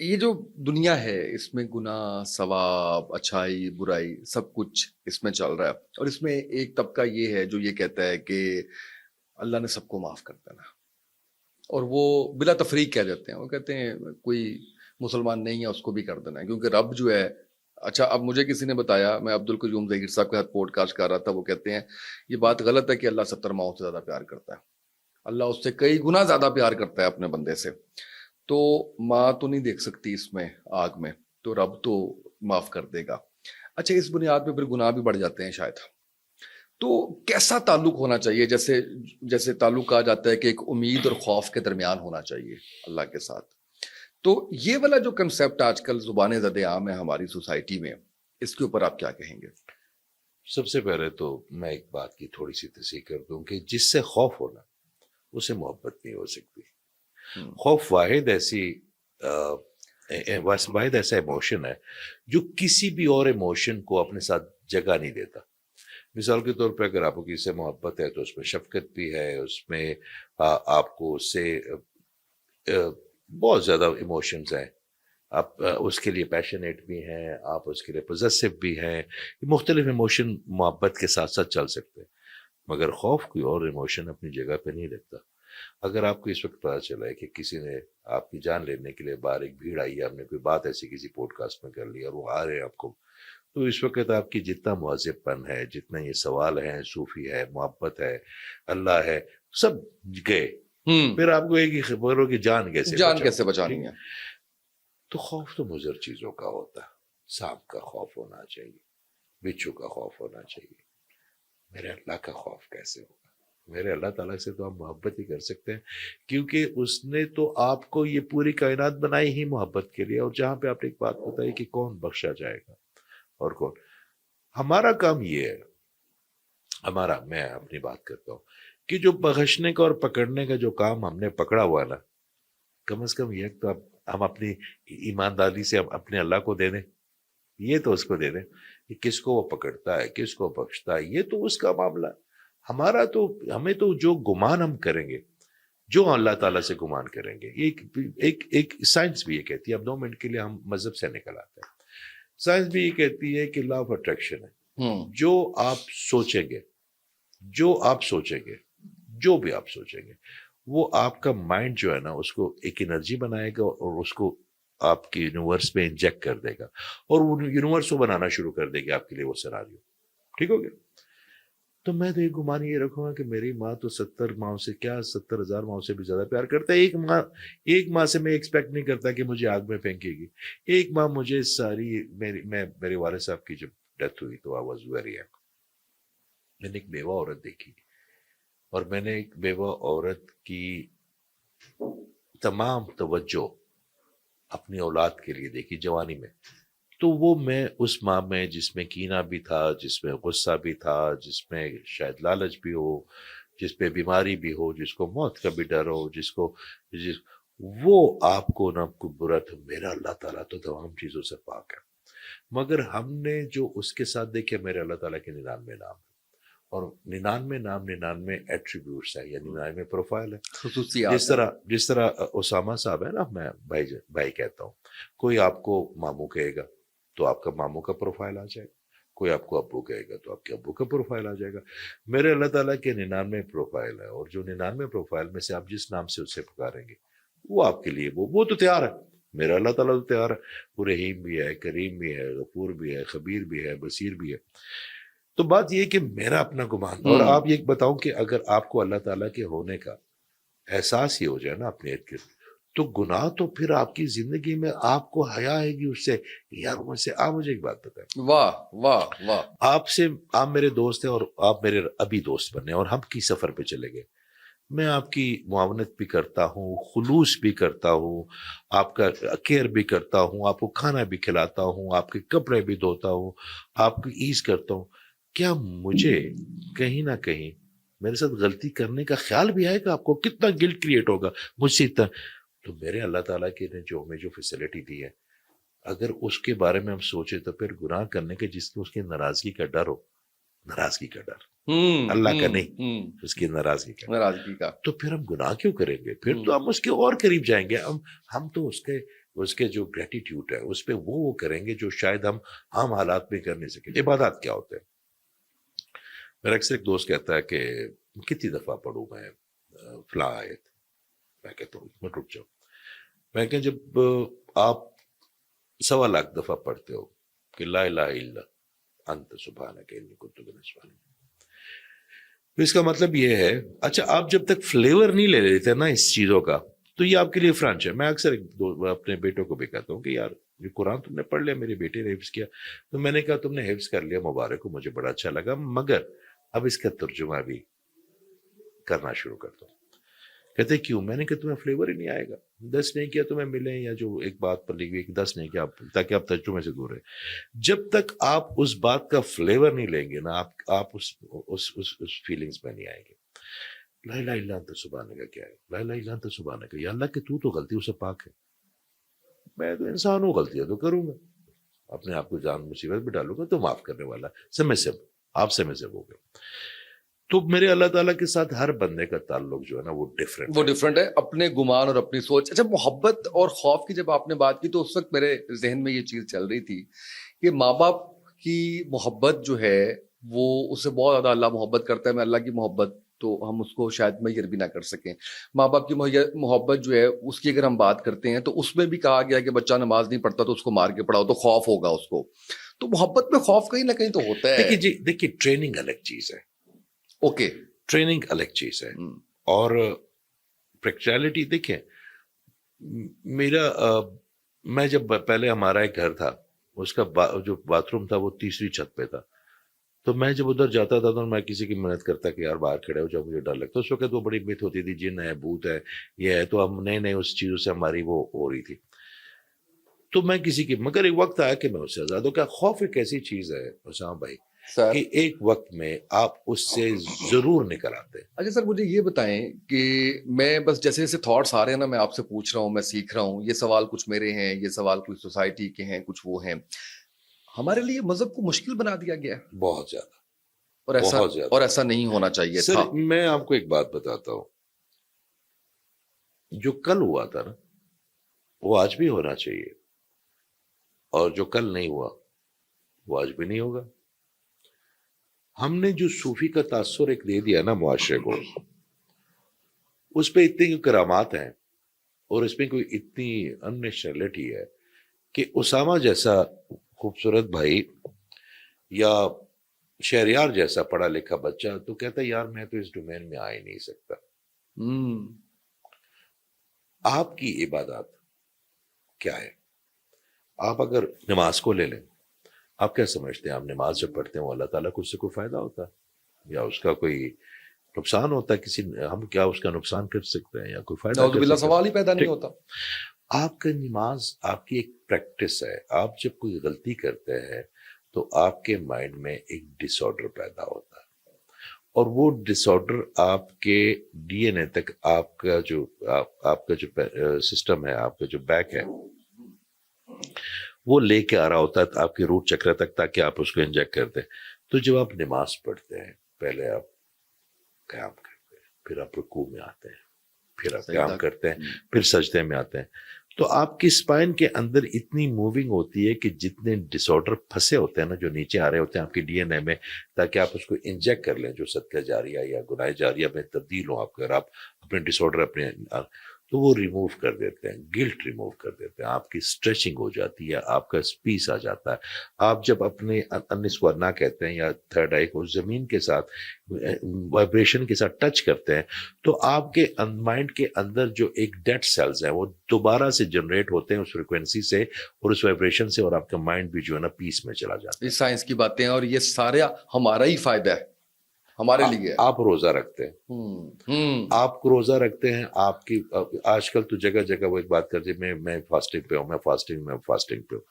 یہ جو دنیا ہے اس میں گناہ ثواب اچھائی برائی سب کچھ اس میں چل رہا ہے، اور اس میں ایک طبقہ یہ ہے جو یہ کہتا ہے کہ اللہ نے سب کو معاف کر دینا، اور وہ بلا تفریق کہہ دیتے ہیں، وہ کہتے ہیں کوئی مسلمان نہیں ہے اس کو بھی کر دینا ہے، کیونکہ رب جو ہے، اچھا اب مجھے کسی نے بتایا، میں عبد القیوم ظہیر صاحب کے ساتھ پوڈ کاسٹ کر رہا تھا، وہ کہتے ہیں یہ بات غلط ہے کہ اللہ 70 ماؤں سے زیادہ پیار کرتا ہے، اللہ اس سے کئی گنا زیادہ پیار کرتا ہے اپنے بندے سے، تو ماں تو نہیں دیکھ سکتی اس میں آگ میں، تو رب تو معاف کر دے گا۔ اچھا اس بنیاد پہ پھر گناہ بھی بڑھ جاتے ہیں شاید، تو کیسا تعلق ہونا چاہیے؟ جیسے تعلق کہا جاتا ہے کہ ایک امید اور خوف کے درمیان ہونا چاہیے اللہ کے ساتھ، تو یہ والا جو کنسیپٹ آج کل زبان زد عام ہے ہماری سوسائٹی میں، اس کے اوپر آپ کیا کہیں گے؟ سب سے پہلے تو میں ایک بات کی تھوڑی سی تصحیح کر دوں کہ جس سے خوف ہونا اسے محبت نہیں ہو سکتی۔ خوف واحد ایسا ایموشن ہے جو کسی بھی اور ایموشن کو اپنے ساتھ جگہ نہیں دیتا۔ مثال کے طور پہ اگر آپ کو کسی سے محبت ہے تو اس میں شفقت بھی ہے، اس میں آپ کو اس سے بہت زیادہ ایموشنز ہیں، آپ اس کے لیے پیشنیٹ بھی ہیں، آپ اس کے لیے پوزیسو بھی ہیں، مختلف ایموشن محبت کے ساتھ ساتھ چل سکتے ہیں، مگر خوف کوئی اور ایموشن اپنی جگہ پہ نہیں رکھتا۔ اگر آپ کو اس وقت پتا چلا ہے کہ کسی نے آپ کی جان لینے کے لیے باہر ایک بھیڑ آئی ہے، ہم نے کوئی بات ایسی کسی پوڈ کاسٹ میں کر لی اور وہ آ رہے ہیں آپ کو، تو اس وقت آپ کی جتنا مہذب پن ہے، جتنا یہ سوال ہے، صوفی ہے، محبت ہے، اللہ ہے، سب گئے، پھر آپ کو ایک ہی خبر ہو کہ جان کیسے بچانی ہے۔ تو خوف تو مضر چیزوں کا ہوتا ہے، سانپ کا خوف ہونا چاہیے، بچھو کا خوف ہونا چاہیے، میرے اللہ کا خوف کیسے ہوگا؟ میرے اللہ تعالیٰ سے تو آپ محبت ہی کر سکتے ہیں، کیونکہ اس نے تو آپ کو یہ پوری کائنات بنائی ہی محبت کے لیے۔ اور جہاں پہ آپ نے ایک بات بتائی کہ کون بخشا جائے گا اور کون، ہمارا کام یہ ہے، میں اپنی بات کرتا ہوں کہ جو بخشنے کا اور پکڑنے کا جو کام ہم نے پکڑا ہوا نا، کم از کم یہ تو ہم اپنی ایمانداری سے اپنے اللہ کو دے دیں، یہ تو اس کو دے دیں کہ کس کو وہ پکڑتا ہے، کس کو بخشتا ہے، یہ تو اس کا معاملہ ہے۔ ہمارا تو ہمیں تو جو گمان ہم کریں گے، جو اللہ تعالیٰ سے گمان کریں گے، ایک سائنس بھی یہ کہتی ہے، اب 2 منٹ کے لیے ہم مذہب سے نکل آتے ہیں، سائنس بھی یہ کہتی ہے کہ لا آف اٹریکشن ہے، جو آپ سوچیں گے، جو بھی آپ سوچیں گے، وہ آپ کا مائنڈ جو ہے نا اس کو ایک انرجی بنائے گا اور اس کو آپ کے یونیورس میں انجیکٹ کر دے گا، اور وہ یونیورس کو بنانا شروع کر دے گا آپ کے لیے وہ سیناریو، ٹھیک ہو گیا؟ تو میں تو ایک گمان یہ رکھوں گا کہ میری ماں تو 70 ماؤں سے کیا 70,000 ماؤں سے بھی زیادہ پیار کرتا ہے۔ ایک ماں سے میں ایکسپیکٹ نہیں کرتا کہ مجھے آگ میں پھینکے گی۔ ایک ماں مجھے میرے والد صاحب کی جب ڈیتھ ہوئی تو I was very young، میں نے ایک بیوہ عورت دیکھی، اور میں نے ایک بیوہ عورت کی تمام توجہ اپنی اولاد کے لیے دیکھی جوانی میں، تو وہ میں اس ماں میں جس میں کینہ بھی تھا، جس میں غصہ بھی تھا، جس میں شاید لالچ بھی ہو، جس پہ بیماری بھی ہو، جس کو موت کا بھی ڈر ہو، وہ آپ کو نہ کوئی برا تھا، میرا اللہ تعالیٰ تو تمام چیزوں سے پاک ہے، مگر ہم نے جو اس کے ساتھ دیکھے، میرے اللہ تعالیٰ کے 99 نام ہے، اور 99 ایٹریبیوٹس ہیں، یعنی 99 پروفائل ہے، جس طرح اسامہ صاحب ہے نا، میں بھائی کہتا ہوں، کوئی آپ کو ماموں کہے گا تو آپ کا ماموں کا پروفائل آ جائے گا، کوئی آپ کو ابو کہے گا تو آپ کے ابو کا پروفائل آ جائے گا۔ میرے اللہ تعالیٰ کے 99 پروفائل ہے، اور جو 99 پروفائل میں سے آپ جس نام سے اسے پکاریں گے وہ آپ کے لیے وہ تو تیار ہے، میرا اللہ تعالیٰ تو تیار ہے، وہ رحیم بھی ہے، کریم بھی ہے، غفور بھی ہے، خبیر بھی ہے، بصیر بھی ہے۔ تو بات یہ کہ میرا اپنا گمان، اور آپ یہ بتاؤں کہ اگر آپ کو اللہ تعالیٰ کے ہونے کا احساس ہی ہو جائے نا اپنے ارد گرد، تو گناہ تو پھر آپ کی زندگی میں آپ کو حیا آئے گی اس سے، یار آپ مجھے ایک بات بتائیں، واہ واہ واہ، آپ میرے دوست ہیں اور آپ میرے ابھی دوست بنے اور ہم کی سفر پہ چلے گئے، میں آپ کی معاونت بھی کرتا ہوں، خلوص بھی کرتا ہوں، آپ کا کیئر بھی کرتا ہوں، آپ کو کھانا بھی کھلاتا ہوں، آپ کے کپڑے بھی دھوتا ہوں، آپ کی ایز کرتا ہوں، کیا مجھے کہیں نہ کہیں میرے ساتھ غلطی کرنے کا خیال بھی آئے گا؟ آپ کو کتنا گلٹ کریٹ ہوگا مجھ سے اتنا؟ تو میرے اللہ تعالیٰ کے نے جو ہمیں جو فیسلٹی دی ہے، اگر اس کے بارے میں ہم سوچے تو پھر گناہ کرنے کے جس کو اس کی ناراضگی کا ڈر ہو، ناراضگی کا ڈر، اللہ کا نہیں، اس کی ناراضگی کا، تو پھر ہم گناہ کیوں کریں گے؟ پھر تو ہم اس کے اور قریب جائیں گے، ہم تو اس کے اس کے جو گریٹیٹیوڈ ہے اس پہ وہ کریں گے جو شاید ہم عام حالات میں کر نہیں سکیں. عبادات کیا ہوتے ہیں؟ میرا اکثر ایک دوست کہتا ہے کہ کتنی دفعہ پڑھوں میں فلاں آیت. میں کہتا ہوں میں رک جاؤ. میں کہ جب آپ 1.25 لاکھ دفعہ پڑھتے ہو کہ لا الہ الا انت سبحانک انی کنت من الظالمین، تو اس کا مطلب یہ ہے اچھا آپ جب تک فلیور نہیں لے لیتے نا اس چیزوں کا تو یہ آپ کے لیے فرانچ ہے. میں اکثر اپنے بیٹوں کو بھی کہتا ہوں کہ یار یہ قرآن تم نے پڑھ لیا، میرے بیٹے نے حفظ کیا، تو میں نے کہا تم نے حفظ کر لیا، مبارک ہو، مجھے بڑا اچھا لگا، مگر اب اس کا ترجمہ بھی کرنا شروع کر دو. کہتے کیوں؟ میں نے کہا تمہیں فلیور ہی نہیں آئے گا. 10 نہیں کیا تمہیں ملیں یا جو ایک بات پر لکھی ہوئی 10 نہیں کیا تاکہ آپ ترجمے سے دور رہے. جب تک آپ اس بات کا فلیور نہیں لیں گے نا آپ اس فیلنگز میں نہیں آئیں گے. لا الہ الا انت سبحانک کیا ہے؟ لا الہ الا انت سبحانک، یا اللہ کہ تو غلطیوں سے پاک ہے، میں تو انسان ہوں، غلطیاں تو کروں گا، اپنے آپ کو جان مصیبت بھی ڈالوں گا، تو معاف کرنے والا سمسب، آپ سمسب ہو گئے. تو میرے اللہ تعالیٰ کے ساتھ ہر بندے کا تعلق جو ہے نا وہ ڈفرینٹ ہے، اپنے گمان اور اپنی سوچ. اچھا محبت اور خوف کی جب آپ نے بات کی تو اس وقت میرے ذہن میں یہ چیز چل رہی تھی کہ ماں باپ کی محبت جو ہے وہ اس سے بہت زیادہ اللہ محبت کرتا ہے. میں اللہ کی محبت تو ہم اس کو شاید میئر بھی نہ کر سکیں. ماں باپ کی محبت جو ہے اس کی اگر ہم بات کرتے ہیں تو اس میں بھی کہا گیا کہ بچہ نماز نہیں پڑھتا تو اس کو مار کے پڑھاؤ تو خوف ہوگا اس کو. تو محبت میں خوف کہیں نہ کہیں تو ہوتا ہے. دیکھیے ٹریننگ الگ چیز ہے. اوکے ٹریننگ الگ چیز ہے اور پریکٹیکلٹی. دیکھیں میں جب پہلے ہمارا ایک گھر تھا اس کا جو باتھ روم تھا وہ 3ری چھت پہ تھا، تو میں جب ادھر جاتا تھا تو میں کسی کی محنت کرتا کہ یار باہر کھڑے ہو جاؤ، مجھے ڈر لگتا. اس وقت وہ بڑی مت ہوتی تھی جن ہے بھوت ہے یہ ہے، تو ہم نئے اس چیزوں سے ہماری وہ ہو رہی تھی. تو میں کسی کی، مگر ایک وقت آیا کہ میں اس سے آزاد ہوں. کیا خوف ایک ایسی چیز ہے اسامہ بھائی کہ ایک وقت میں آپ اس سے ضرور نکل آتے ہیں. اچھا سر مجھے یہ بتائیں کہ میں بس جیسے جیسے تھاٹس آ رہے ہیں نا میں آپ سے پوچھ رہا ہوں، میں سیکھ رہا ہوں. یہ سوال کچھ میرے ہیں، یہ سوال کچھ سوسائٹی کے ہیں، کچھ وہ ہیں. ہمارے لیے مذہب کو مشکل بنا دیا گیا ہے بہت زیادہ، اور ایسا نہیں ہونا چاہیے سر. تھا. میں آپ کو ایک بات بتاتا ہوں، جو کل ہوا تھا نا وہ آج بھی ہونا چاہیے، اور جو کل نہیں ہوا وہ آج بھی نہیں ہوگا. ہم نے جو صوفی کا تاثر ایک دے دیا نا معاشرے کو، اس پہ اتنی کرامات ہیں اور اس میں کوئی اتنی اننیچرلٹی ہے کہ اسامہ جیسا خوبصورت بھائی یا شہریار جیسا پڑھا لکھا بچہ تو کہتا ہے یار میں تو اس ڈومین میں آ ہی نہیں سکتا. آپ کی عبادات کیا ہے؟ آپ اگر نماز کو لے لیں، آپ کیا سمجھتے ہیں آپ نماز جب پڑھتے ہیں اللہ تعالیٰ کو اس سے کوئی فائدہ ہوتا ہے یا اس کا کوئی نقصان ہوتا ہے؟ ہم کیا اس کا نقصان کر سکتے ہیں یا کوئی فائدہ؟ سوال ہی پیدا نہیں ہوتا. آپ کا نماز آپ کی ایک پریکٹس ہے. آپ جب کوئی غلطی کرتے ہیں تو آپ کے مائنڈ میں ایک ڈس آرڈر پیدا ہوتا ہے، اور وہ ڈس آرڈر آپ کے ڈی این اے تک آپ کا جو سسٹم ہے، آپ کا جو بیک ہے وہ لے کے آ رہا ہوتا ہے آپ کے روٹ چکر تک تاکہ آپ اس کو انجیکٹ کرتے ہیں. تو جب آپ نماز پڑھتے ہیں پہلے آپ قیام کرتے ہیں، پھر آپ رکوع میں آتے ہیں، پھر آپ قیام کرتے ہیں، پھر سجدے میں آتے ہیں، تو آپ کی اسپائن کے اندر اتنی موونگ ہوتی ہے کہ جتنے ڈس آرڈر پھنسے ہوتے ہیں نا جو نیچے آ رہے ہوتے ہیں آپ کے ڈی این اے میں، تاکہ آپ اس کو انجیکٹ کر لیں جو صدقہ جاریہ یا گناہ جاریہ میں تبدیل ہوں. آپ اگر آپ اپنے ڈس آرڈر اپنے تو وہ ریموو کر دیتے ہیں، گلٹ ریموو کر دیتے ہیں، آپ کی اسٹریچنگ ہو جاتی ہے، آپ کا پیس آ جاتا ہے. آپ جب اپنے انس کو انا کہتے ہیں یا تھرڈ آئی کو زمین کے ساتھ وائبریشن کے ساتھ ٹچ کرتے ہیں تو آپ کے مائنڈ کے اندر جو ایک ڈیڈ سیلز ہیں وہ دوبارہ سے جنریٹ ہوتے ہیں اس فریکوینسی سے اور اس وائبریشن سے، اور آپ کا مائنڈ بھی جو ہے نا پیس میں چلا جاتا ہے. یہ سائنس کی باتیں ہیں اور یہ سارے ہمارا ہی فائدہ ہے، ہمارے لیے. آپ روزہ رکھتے ہیں، آپ کو روزہ رکھتے ہیں، آپ کی آج کل تو جگہ جگہ وہ ایک بات کرتے ہیں میں فاسٹنگ پہ ہوں، میں فاسٹنگ پہ ہوں.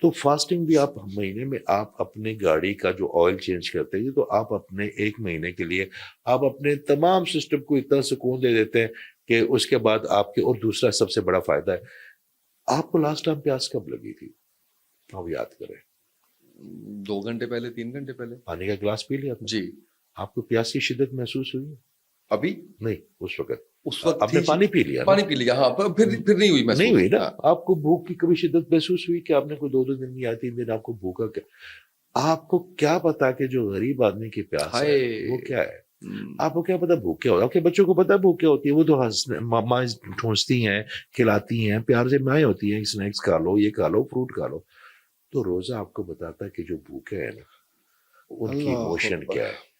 تو فاسٹنگ بھی آپ مہینے میں آپ اپنی گاڑی کا جو آئل چینج کرتے ہیں تو آپ اپنے 1 مہینے کے لیے آپ اپنے تمام سسٹم کو اتنا سکون دے دیتے ہیں کہ اس کے بعد آپ کے. اور دوسرا سب سے بڑا فائدہ ہے، آپ کو لاسٹ ٹائم پیاس کب لگی تھی؟ آپ یاد کریں. 2 گھنٹے پہلے، 3 گھنٹے پہلے. پانی کا گلاس پی لیا تھا جی. آپ کو پیاس کی شدت محسوس ہوئی؟ ابھی نہیں اس وقت اس وقت آپ نے تھی؟ پانی پی لیا نا؟ پانی پی لیا، ہاں، پھر نہیں ہوئی محسوس؟ نہیں ہوئی نا آپ کو بھوک کی کبھی شدت محسوس ہوئی کہ آپ نے کوئی 2 دن یا 3 دن آپ کو بھوکا؟ کیا آپ کو کیا پتا کہ جو غریب آدمی کی پیاس ہے وہ کیا ہے؟ آپ کو کیا پتا بھوک کیا ہوتا ہے؟ آپ کے بچوں کو پتا بھوک کیا ہوتی ہے؟ وہ تو ماں ٹھونستی ہیں، کھلاتی ہیں، پیار سے مائیں ہوتی ہیں، اسنیکس کھا لو، یہ کھا لو، فروٹ کھا لو. تو روزہ آپ کو بتاتا ہے کہ جو بھوکے ہیں نا ان کی اللہ ایموشن اکبر. کیا ہے.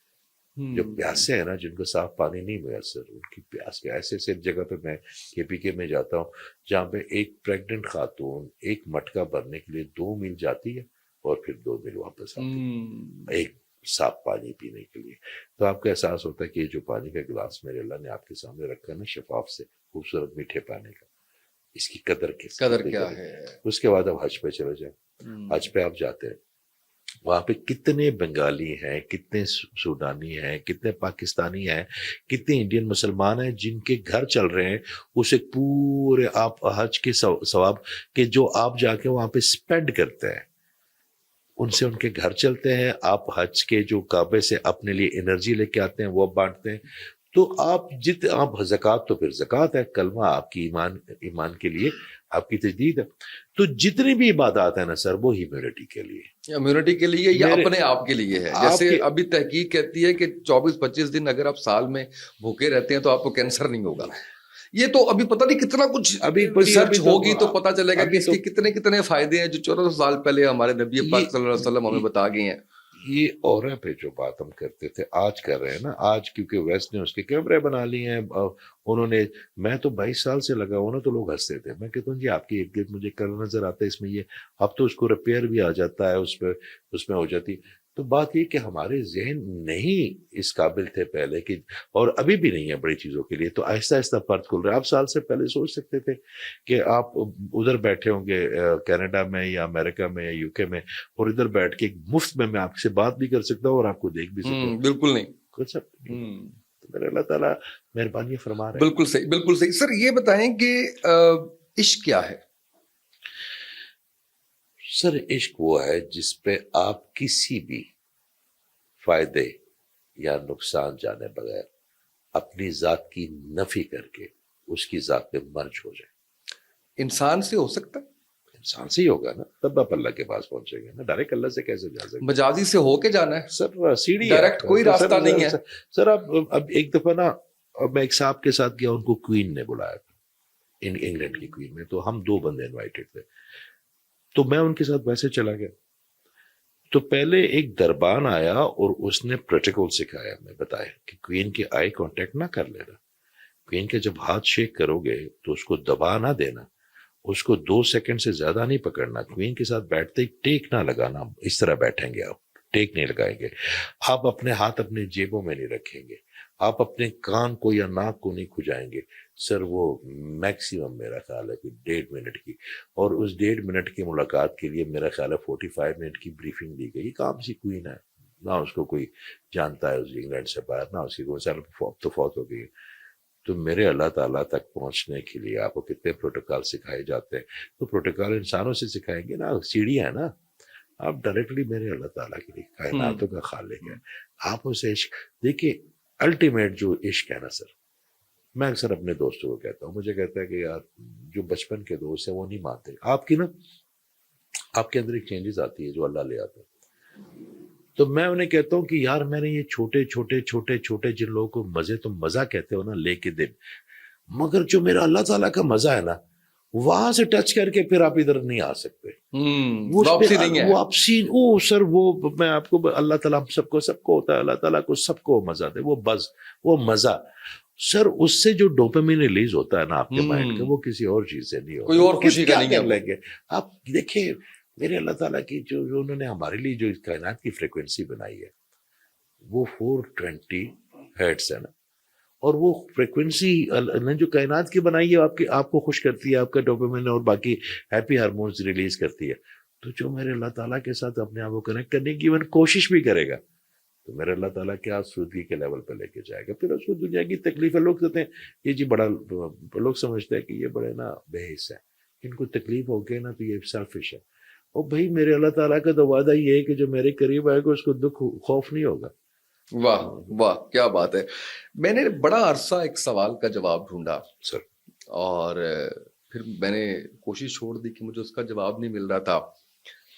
جو پیاسے ہیں نا، جن کو صاف پانی نہیں میسر، ان کی پیاس کیا. ایسے ایسے جگہ پہ میں KPK میں جاتا ہوں جہاں پہ ایک پریگننٹ خاتون ایک مٹکا بھرنے کے لیے 2 میل جاتی ہے اور پھر 2 میل واپس آتی ہے ایک صاف پانی پینے کے لیے. تو آپ کو احساس ہوتا ہے کہ یہ جو پانی کا گلاس میرے اللہ نے آپ کے سامنے رکھا نا، شفاف سے خوبصورت میٹھے پانی کا، اس کی قدر کیا ہے. اس کے بعد اب حج پہ چلے جائیں. حج پہ آپ جاتے ہیں، وہاں پہ کتنے بنگالی ہیں، کتنے سوڈانی ہیں، کتنے پاکستانی ہیں، کتنے انڈین مسلمان ہیں جن کے گھر چل رہے ہیں اسے پورے آپ حج کے ثواب کہ جو آپ جا کے وہاں پہ سپینڈ کرتے ہیں ان سے ان کے گھر چلتے ہیں. آپ حج کے جو کعبے سے اپنے لیے انرجی لے کے آتے ہیں وہ بانٹتے ہیں. تو آپ آپ زکوٰۃ تو پھر زکوٰۃ ہے، کلمہ آپ کی ایمان کے لیے آپ کی تجدید ہے. تو جتنی بھی عبادات ہیں نا سر، وہ ہیومینٹی کے لیے، امیونٹی کے لیے یا اپنے آپ کے لیے ہے. جیسے ابھی تحقیق کہتی ہے کہ 24-25 دن اگر آپ سال میں بھوکے رہتے ہیں تو آپ کو کینسر نہیں ہوگا. یہ تو ابھی پتہ نہیں کتنا کچھ ابھی ریسرچ ہوگی تو پتہ چلے گا کہ اس تو کے کتنے فائدے ہیں جو 1400 سال پہلے ہمارے نبی پاک صلی اللہ علیہ وسلم ہمیں بتا گئے ہیں. یہ اورا پہ جو بات ہم کرتے تھے آج کر رہے ہیں نا. آج کیونکہ ویسٹ نے اس کے کیمرے بنا لیے ہیں انہوں نے. میں تو 22 سال سے لگا ہوں نا، تو لوگ ہنستے تھے. میں کہتا ہوں جی آپ کی ایک گرد مجھے کلر نظر آتا ہے اس میں یہ، اب تو اس کو ریپیئر بھی آ جاتا ہے، اس میں ہو جاتی. تو بات یہ کہ ہمارے ذہن نہیں اس قابل تھے پہلے کہ، اور ابھی بھی نہیں ہے بڑی چیزوں کے لیے. تو آہستہ آہستہ پرت کھل رہا ہے. آپ سال سے پہلے سوچ سکتے تھے کہ آپ ادھر بیٹھے ہوں گے کینیڈا میں یا امریکہ میں یا UK میں، اور ادھر بیٹھ کے مفت میں آپ سے بات بھی کر سکتا ہوں اور آپ کو دیکھ بھی سکتا ہوں. بالکل نہیں. کچھ میرے اللہ تعالیٰ مہربانی فرما رہے ہیں. بالکل صحیح، بالکل صحیح. سر یہ بتائیں کہ عشق کیا ہے؟ سر عشق وہ ہے جس پہ آپ کسی بھی فائدے یا نقصان جانے بغیر اپنی ذات کی نفی کر کے اس کی ذات پہ مرج ہو جائے. انسان سے ہو سکتا ہے؟ انسان سے ہی ہوگا نا، تب آپ اللہ کے پاس پہنچیں گے نا. ڈائریکٹ اللہ سے کیسے جا سکتے؟ مجازی سے ہو کے جانا ہے سر. سیڑھی ڈائریکٹ کوئی راستہ نہیں ہے سر. اب ایک دفعہ نا میں ایک صاحب کے ساتھ گیا، ان کو کوئین نے بلایا تھا، انگلینڈ کی کوئین میں. تو ہم 2 بندے انوائٹڈ تھے. تو میں ان کے ساتھ ویسے چلا گیا. تو پہلے ایک دربان آیا اور اس نے پروٹوکول سکھایا. میں بتایا کہ کوئین کے آئی کانٹیکٹ نہ کر لینا، کوئین کے جب ہاتھ شیک کرو گے تو اس کو دبا نہ دینا، اس کو 2 سیکنڈ سے زیادہ نہیں پکڑنا. کوئین کے ساتھ بیٹھتے ہی ٹیک نہ لگانا. اس طرح بیٹھیں گے آپ، ٹیک نہیں لگائیں گے. آپ اپنے ہاتھ اپنے جیبوں میں نہیں رکھیں گے. آپ اپنے کان کو یا ناک کو نہیں کھجائیں گے. سر وہ میکسیمم میرا خیال ہے کہ 1.5 منٹ کی، اور اس 1.5 منٹ کی ملاقات کے لیے میرا خیال ہے 45 منٹ کی بریفنگ دی گئی. کام سی کوئین ہے نہ، اس کو کوئی جانتا ہے اس انگلینڈ سے باہر، نہ اس کی کوئی سال تو فوت ہو گئی. تو میرے اللہ تعالیٰ تک پہنچنے کے لیے آپ کو کتنے پروٹوکال سکھائے جاتے ہیں. تو پروٹوکال انسانوں سے سکھائیں گے نا، سیڑھی ہے نا. آپ ڈائریکٹلی میرے اللہ تعالیٰ کے لیے کائناتوں کا خالق ہے. آپ اسے عشق دیکھیے. الٹیمیٹ جو عشق ہے نا سر، میں اکثر اپنے دوستوں کو کہتا ہوں، مجھے کہتا ہے کہ یار جو بچپن کے دوست ہیں وہ نہیں مانتے. آپ کی نا آپ کے اندر ایک چینجز آتی ہے جو اللہ لے آتا ہے. تو میں انہیں کہتا ہوں کہ یار میں نے یہ چھوٹے چھوٹے چھوٹے چھوٹے جن لوگوں کو مزے تو مزہ کہتے ہو نا لے کے دن، مگر جو میرا اللہ تعالیٰ کا مزہ ہے نا وہاں سے ٹچ کر کے پھر آپ ادھر نہیں آ سکتے. واپسی نہیں ہے. واپسی سر وہ میں آپ کو اللہ تعالیٰ سب کو ہوتا ہے. اللہ تعالیٰ کو سب کو مزہ دے، وہ مزہ سر. اس سے جو ڈوپامین ریلیز ہوتا ہے نا آپ کے مائنڈ کا، وہ کسی اور چیز سے نہیں ہوتا. کوئی اور خوشی کا نہیں لیں گے آپ. دیکھیں میرے اللہ تعالیٰ کی جو انہوں نے ہمارے لیے جو کائنات کی فریکوینسی بنائی ہے وہ 420 ہرٹز ہے نا. اور وہ فریکوینسی نے جو کائنات کی بنائی ہے آپ کو خوش کرتی ہے، آپ کا ڈوپامین اور باقی ہیپی ہارمونز ریلیز کرتی ہے. تو جو میرے اللہ تعالیٰ کے ساتھ اپنے آپ کو کنیکٹ کرنے کی ایون کوشش بھی کرے گا تو میرے اللہ تعالیٰ کیا آسودگی کے لیول پہ لے کے جائے گا. پھر اس کو دنیا کی تکلیف ہے. لوگ کہتے ہیں یہ جی بڑا، لوگ سمجھتے ہیں کہ یہ بڑے نا بے حص ہے، ان کو تکلیف ہو گئی نا تو یہ سیلفش ہے. اور بھائی میرے اللہ تعالیٰ کا تو وعدہ یہ ہے کہ جو میرے قریب آئے گا اس کو دکھ خوف نہیں ہوگا. واہ واہ کیا بات ہے. میں نے بڑا عرصہ ایک سوال کا جواب ڈھونڈا سر. اور پھر میں نے کوشش چھوڑ دی کہ مجھے اس کا جواب نہیں مل رہا تھا.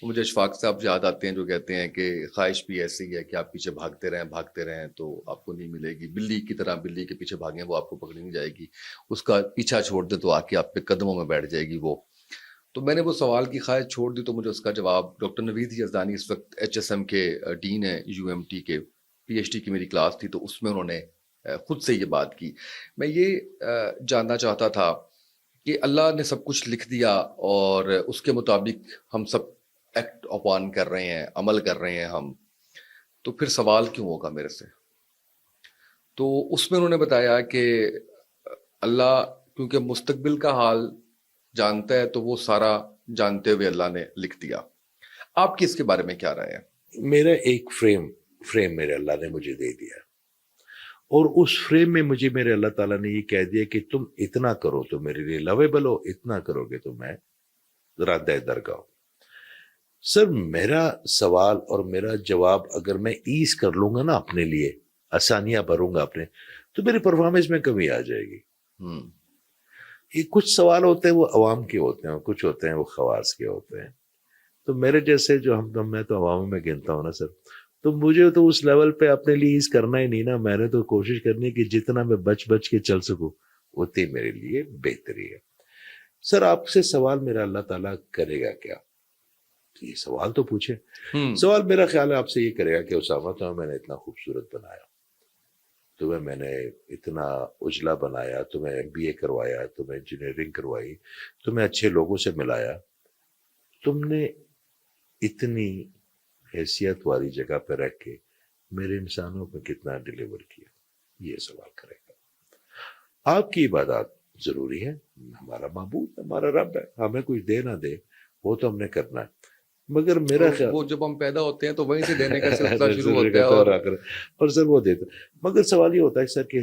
مجھے اشفاق صاحب یاد آتے ہیں جو کہتے ہیں کہ خواہش بھی ایسی ہے کہ آپ پیچھے بھاگتے رہیں تو آپ کو نہیں ملے گی. بلی کی طرح بلی کے پیچھے بھاگیں وہ آپ کو پکڑی نہیں جائے گی. اس کا پیچھا چھوڑ دیں تو آ کے آپ پہ قدموں میں بیٹھ جائے گی وہ. تو میں نے وہ سوال کی خواہش چھوڑ دی تو مجھے اس کا جواب ڈاکٹر نوید یزدانی اس وقت HSM کے ڈین ہیں UMT کے. PhD کی میری کلاس تھی تو اس میں انہوں نے خود سے یہ بات کی. میں یہ جاننا چاہتا تھا کہ اللہ نے سب کچھ لکھ دیا اور اس کے مطابق ہم سب ایکٹ اپان کر رہے ہیں, عمل کر رہے ہیں ہم, تو پھر سوال کیوں ہوگا میرے سے؟ تو اس میں انہوں نے بتایا کہ اللہ کیونکہ مستقبل کا حال جانتا ہے تو وہ سارا جانتے ہوئے اللہ نے لکھ دیا. آپ کی اس کے بارے میں کیا رائے ہے؟ میرا ایک فریم میرے اللہ نے مجھے دے دیا اور اس فریم میں مجھے میرے اللہ تعالیٰ نے یہ کہہ دیا کہ تم اتنا کرو تو میرے لیے لویبل ہو, اتنا کرو گے تو میں ذرا دے درگاہ. سر میرا سوال اور میرا جواب اگر میں ایز کر لوں گا نا اپنے لیے, آسانیاں بھروں گا اپنے, تو میری پرفارمنس میں کمی آ جائے گی. یہ کچھ سوال ہوتے ہیں وہ عوام کے ہوتے ہیں, کچھ ہوتے ہیں وہ خواص کے ہوتے ہیں. تو میرے جیسے جو میں تو عوام میں گنتا ہوں نا سر, تو مجھے تو اس لیول پہ اپنے لیے ایز کرنا ہی نہیں نا. میں نے تو کوشش کرنی کہ جتنا میں بچ کے چل سکوں اتنی میرے لیے بہتری ہے. سر آپ سے سوال میرا اللہ تعالیٰ کرے گا کیا؟ یہ سوال تو پوچھے. سوال میرا خیال ہے آپ سے یہ کرے گا کہ اسامہ تمہیں میں نے اتنا خوبصورت بنایا, تمہیں میں نے اتنا اجلا بنایا, تمہیں MBA کروایا, تمہیں انجینئرنگ کروائی, تمہیں اچھے لوگوں سے ملایا, تم نے اتنی حیثیت والی جگہ پہ رکھ کے میرے انسانوں پہ کتنا ڈیلیور کیا. یہ سوال کرے گا. آپ کی عبادات ضروری ہے, ہمارا معبود ہمارا رب ہے, ہمیں کچھ دے نہ دے وہ تو ہم نے کرنا ہے, مگر میرا خیال وہ جب ہم پیدا ہوتے ہیں تو وہیں سے دینے کا سلسلہ شروع ہوتا ہے اور سر وہ دیتا. مگر سوال یہ ہوتا ہے سر کہ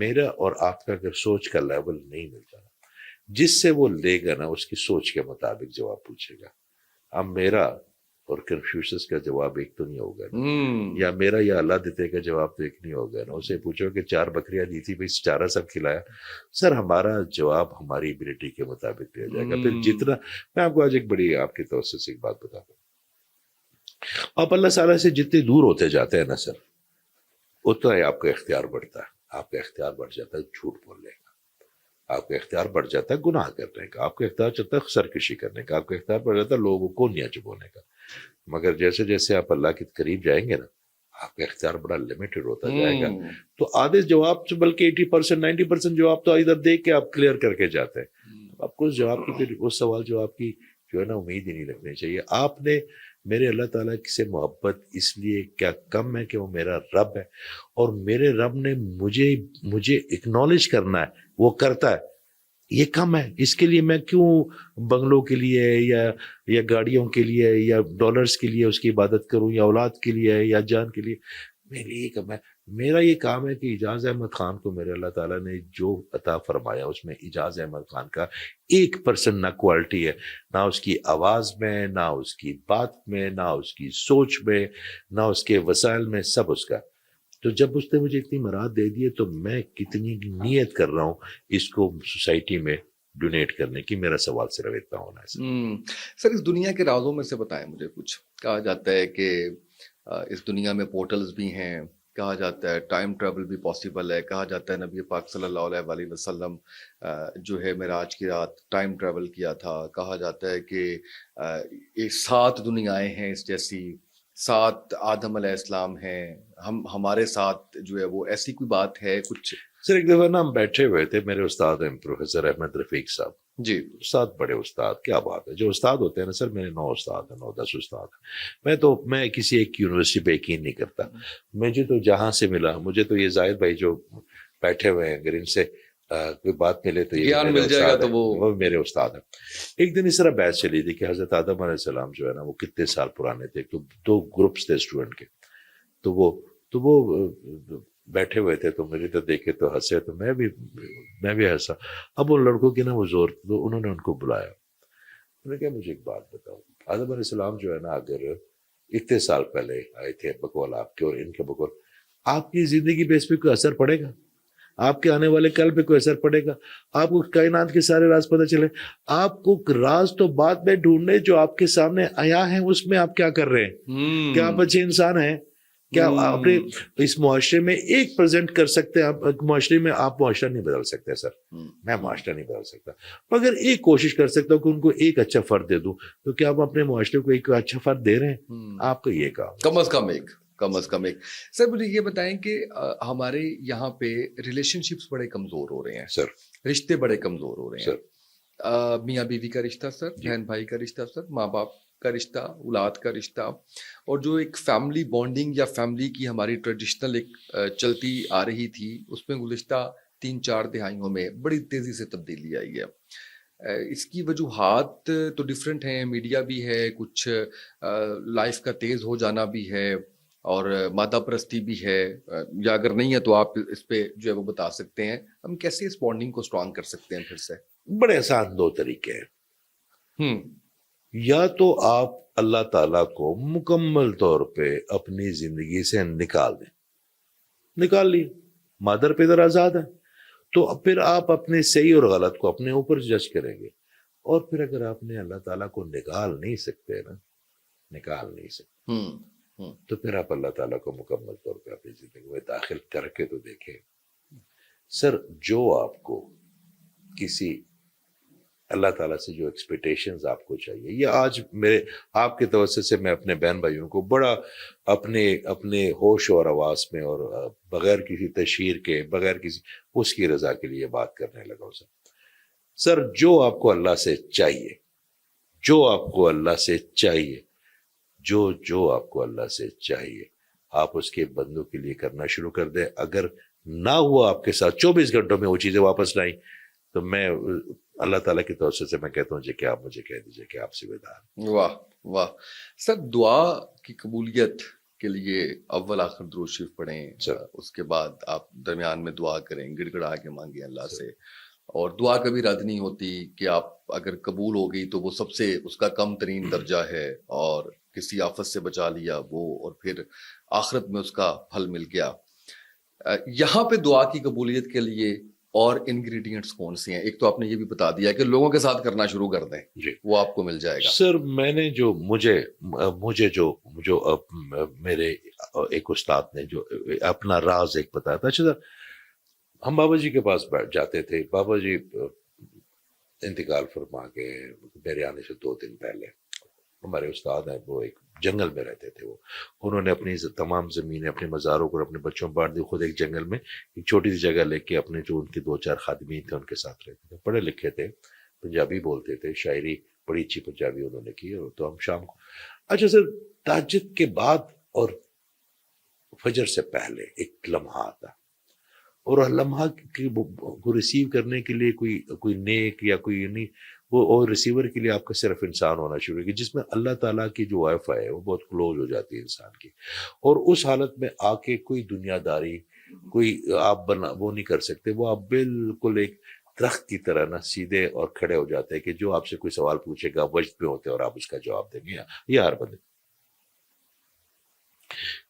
میرا اور آپ کا اگر سوچ کا لیول نہیں ملتا نا, جس سے وہ لے گا نا اس کی سوچ کے مطابق جواب پوچھے گا. اب میرا اور کنفیوشس کا جواب ایک تو نہیں ہوگا نا, یا میرا یا اللہ دیتے کا جواب تو ایک نہیں ہوگا نا. اسے پوچھو کہ 4 بکریاں دی تھی بھائی چارہ سب کھلایا, سر ہمارا جواب ہماری ایبلٹی کے مطابق دیا جائے گا. پھر جتنا میں آپ کو آج ایک بڑی آپ کے توسط سے ایک بات بتا دوں, آپ اللہ تعالیٰ سے جتنے دور ہوتے جاتے ہیں نا سر, اتنا ہی آپ کا اختیار بڑھتا ہے. آپ کا اختیار بڑھ جاتا ہے جھوٹ بولنے کا, آپ کا اختیار بڑھ جاتا ہے گناہ کرنے کا, آپ کا اختیار چلتا ہے سرکشی کرنے کا, آپ کا اختیار بڑھ جاتا ہے لوگوں کو نیچ بولنے کا. مگر جیسے جیسے آپ اللہ کے قریب جائیں گے نا, آپ کا اختیار بڑا لمیٹڈ ہوتا جائے گا. تو آدھے جواب بلکہ 80% 90% جواب تو ادھر دیکھ کے آپ کلیئر کر کے جاتے ہیں. آپ کو اس جواب کی پھر اس سوال جواب کی جو ہے نا امید ہی نہیں رکھنی چاہیے. آپ نے میرے اللہ تعالیٰ سے محبت اس لیے کیا کم ہے کہ وہ میرا رب ہے, اور میرے رب نے مجھے اکنالج کرنا ہے, وہ کرتا ہے, یہ کم ہے. اس کے لیے میں کیوں بنگلوں کے لیے یا گاڑیوں کے لیے یا ڈالرز کے لیے اس کی عبادت کروں, یا اولاد کے لیے یا جان کے لیے؟ میرے لیے کم ہے. میرا یہ کام ہے کہ اعجاز احمد خان کو میرے اللہ تعالیٰ نے جو عطا فرمایا اس میں اعجاز احمد خان کا 1% نہ کوالٹی ہے, نہ اس کی آواز میں, نہ اس کی بات میں, نہ اس کی سوچ میں, نہ اس کے وسائل میں, سب اس کا. تو جب اس نے مجھے اتنی مراد دے دیے تو میں کتنی نیت کر رہا ہوں اس کو سوسائٹی میں ڈونیٹ کرنے کی. میرا سوال صرف اتنا ہونا ہے. سر اس دنیا کے رازوں میں سے بتائیں مجھے کچھ. کہا جاتا ہے کہ اس دنیا میں پورٹلز بھی ہیں, کہا جاتا ہے ٹائم ٹریول بھی پاسبل ہے, کہا جاتا ہے نبی پاک صلی اللہ علیہ وآلہ وسلم جو ہے معراج کی رات ٹائم ٹریول کیا تھا, کہا جاتا ہے کہ یہ 7 دنیایں ہیں اس جیسی, 7 آدم علیہ السلام ہیں, ہمارے ساتھ جو ہے وہ ایسی کوئی بات ہے کچھ؟ سر ایک دفعہ نا ہم بیٹھے ہوئے تھے, میرے استاد ہیں پروفیسر احمد رفیق صاحب. جی استاد بڑے استاد, کیا بات ہے. جو استاد ہوتے ہیں نا سر, میرے 9 استاد ہیں, 9-10 استاد ہیں. میں کسی ایک یونیورسٹی پہ یقین نہیں کرتا. مجھے تو جہاں سے ملا, مجھے تو یہ زاہد بھائی جو بیٹھے ہوئے ہیں, اگر ان سے کوئی بات ملے تو یہ مل جائے گا تو وہ میرے استاد ہیں. ایک دن اس طرح بحث چلی تھی کہ حضرت آدم علیہ السلام جو ہے نا وہ کتنے سال پرانے تھے. تو 2 گروپس تھے اسٹوڈنٹ کے, تو وہ بیٹھے ہوئے تھے, تو مجھے تو دیکھے تو ہنسے, تو میں بھی ہنسا. اب ان لڑکوں کی نا وہ زور, تو انہوں نے ان کو بلایا. انہوں نے کہا مجھے ایک بات بتاؤ, آدم علیہ السلام جو ہے نا اگر اتنے سال پہلے آئے تھے بقول آپ کے اور ان کے بقول, آپ کی زندگی پہ اس پہ کوئی اثر پڑے گا؟ آپ کے آنے والے کل پہ کوئی اثر پڑے گا؟ آپ کو کائنات کے سارے راز پتہ چلے؟ آپ کو راز تو بعد میں آپ جو آپ کے سامنے آیا ہے اس میں آپ کیا کر رہے ہیں؟ کیا آپ اچھے انسان ہیں؟ کیا آپ نے اس معاشرے میں ایک پریزنٹ کر سکتے ہیں؟ آپ معاشرے میں آپ معاشرہ نہیں بدل سکتے سر، میں معاشرہ نہیں بدل سکتا، مگر ایک کوشش کر سکتا ہوں کہ ان کو ایک اچھا فرد دے دوں. تو کیا آپ اپنے معاشرے کو ایک اچھا فرد دے رہے ہیں؟ آپ کا یہ کام کم از کم ایک. سر مجھے یہ بتائیں کہ ہمارے یہاں پہ ریلیشن شپس بڑے کمزور ہو رہے ہیں سر، رشتے بڑے کمزور ہو رہے ہیں سر. میاں بیوی کا رشتہ سر، بہن بھائی کا رشتہ سر، ماں باپ کا رشتہ، اولاد کا رشتہ، اور جو ایک فیملی بانڈنگ یا فیملی کی ہماری ٹریڈیشنل ایک چلتی آ رہی تھی اس میں گزشتہ 3-4 دہائیوں میں بڑی تیزی سے تبدیلی آئی ہے. اس کی وجوہات تو ڈفرینٹ ہیں، میڈیا بھی ہے، کچھ لائف کا تیز ہو جانا بھی ہے، اور مادہ پرستی بھی ہے، یا اگر نہیں ہے تو آپ اس پہ جو ہے وہ بتا سکتے ہیں ہم کیسے اس بانڈنگ کو اسٹرانگ کر سکتے ہیں پھر سے. بڑے آسان 2 طریقے ہیں. یا تو آپ اللہ تعالیٰ کو مکمل طور پہ اپنی زندگی سے نکال لی، مادر پدر آزاد ہے، تو پھر آپ اپنے صحیح اور غلط کو اپنے اوپر جج کریں گے. اور پھر اگر آپ نے اللہ تعالیٰ کو نکال نہیں سکتے تو پھر آپ اللہ تعالیٰ کو مکمل طور پہ اپنی زندگی میں داخل کر کے تو دیکھیں. سر، جو آپ کو کسی اللہ تعالیٰ سے جو ایکسپیکٹیشنز آپ کو چاہیے، یہ آج آپ کے توسط سے میں اپنے بہن بھائیوں کو بڑا اپنے ہوش اور حواس میں اور بغیر کسی تشہیر کے، بغیر کسی اس کی رضا کے لیے بات کرنے لگا ہوں. سر، جو آپ کو اللہ سے چاہیے، جو آپ کو اللہ سے چاہیے، جو آپ کو اللہ سے چاہیے، آپ اس کے بندوں کے لیے کرنا شروع کر دیں. اگر نہ ہوا آپ کے ساتھ 24 گھنٹوں میں وہ چیزیں واپس لائیں تو میں اللہ تعالیٰ کی طرف سے میں کہتا ہوں جی کہ آپ مجھے کہہ دیجئے کہ آپ سے وداع. واہ واہ. سر، دعا کی قبولیت کے لیے اول آخر درود شریف پڑھیں، اس کے بعد آپ درمیان میں دعا کریں، گڑ گڑا کے مانگیں اللہ سے. اور دعا کبھی رد نہیں ہوتی کہ آپ اگر قبول ہو گئی تو وہ سب سے اس کا کم ترین درجہ ہے، اور کسی آفت سے بچا لیا وہ، اور پھر آخرت میں اس کا پھل مل گیا. یہاں پہ دعا کی قبولیت کے لیے اور انگریڈینٹس کون سے ہیں؟ ایک تو آپ نے یہ بھی بتا دیا کہ لوگوں کے ساتھ کرنا شروع کر دیں، وہ آپ کو مل جائے گا. سر، میں نے جو مجھے جو میرے ایک استاد نے جو اپنا راز ایک بتایا تھا. اچھا سر، ہم بابا جی کے پاس بیٹھ جاتے تھے. بابا جی انتقال فرما کے میرے آنے سے 2 دن پہلے، ہمارے استاد ہیں وہ ایک جنگل میں رہتے تھے. انہوں نے اپنی تمام زمینیں اپنے مزاروں کو اپنے بچوں میں بانٹ دی. خود ایک جنگل میں ایک چھوٹی سی جگہ لے کے اپنے جو ان کے 2-4 خادمین تھے ان کے ساتھ رہتے تھے. پڑھے لکھے تھے، پنجابی بولتے تھے، شاعری بڑی اچھی پنجابی انہوں نے کی. اور تو ہم شام کو، اچھا سر، تہجد کے بعد اور فجر سے پہلے ایک لمحہ آتا، اور لمحہ کو ریسیو کرنے کے لیے کوئی نیک یا کوئی نہیں، وہ اور ریسیور کے لیے آپ کا صرف انسان ہونا شروع ہے، جس میں اللہ تعالیٰ کی جو وائی فائی ہے وہ بہت کلوز ہو جاتی ہے انسان کی. اور اس حالت میں آ کے کوئی دنیا داری کوئی آپ وہ نہیں کر سکتے. وہ آپ بالکل ایک درخت کی طرح نہ سیدھے اور کھڑے ہو جاتے ہیں کہ جو آپ سے کوئی سوال پوچھے گا وجد پہ ہوتے اور آپ اس کا جواب دیں گے. یہ ہر بندے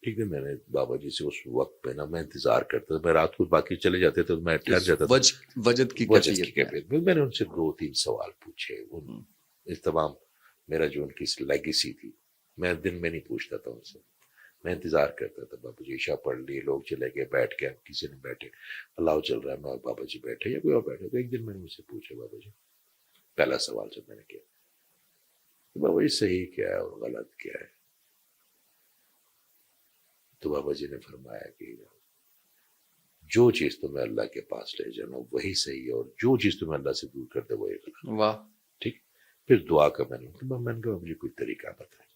ٹھیک ہے. میں نے بابا جی سے اس وقت پہ نا میں انتظار کرتا تھا. میں رات کو باقی چلے جاتے تھے تو میں ٹھہر جاتا تھا. وجد کی کیفیت میں نے ان سے 2-3 سوال پوچھے. اس تمام میرا جو ان کی لیگیسی تھی میں دن میں نہیں پوچھتا تھا ان سے. میں انتظار کرتا تھا. بابا جی عشاء پڑھ لی، لوگ چلے گئے، بیٹھ گئے، کسی نے بیٹھے، اللہ چل رہا ہے، میں بابا جی بیٹھے یا کوئی اور بیٹھے. تو ایک دن میں نے مجھ سے پوچھا بابا جی، پہلا سوال جب میں نے کیا، بابا جی صحیح کیا ہے اور غلط کیا ہے؟ تو بابا جی نے فرمایا کہ جو چیز تمہیں اللہ کے پاس لے جانا وہی صحیح ہے، اور جو چیز تمہیں اللہ سے دور کر دے وہی غلط. واہ. ٹھیک. پھر دعا کا میں نے کہا مجھے کوئی طریقہ بتائیں.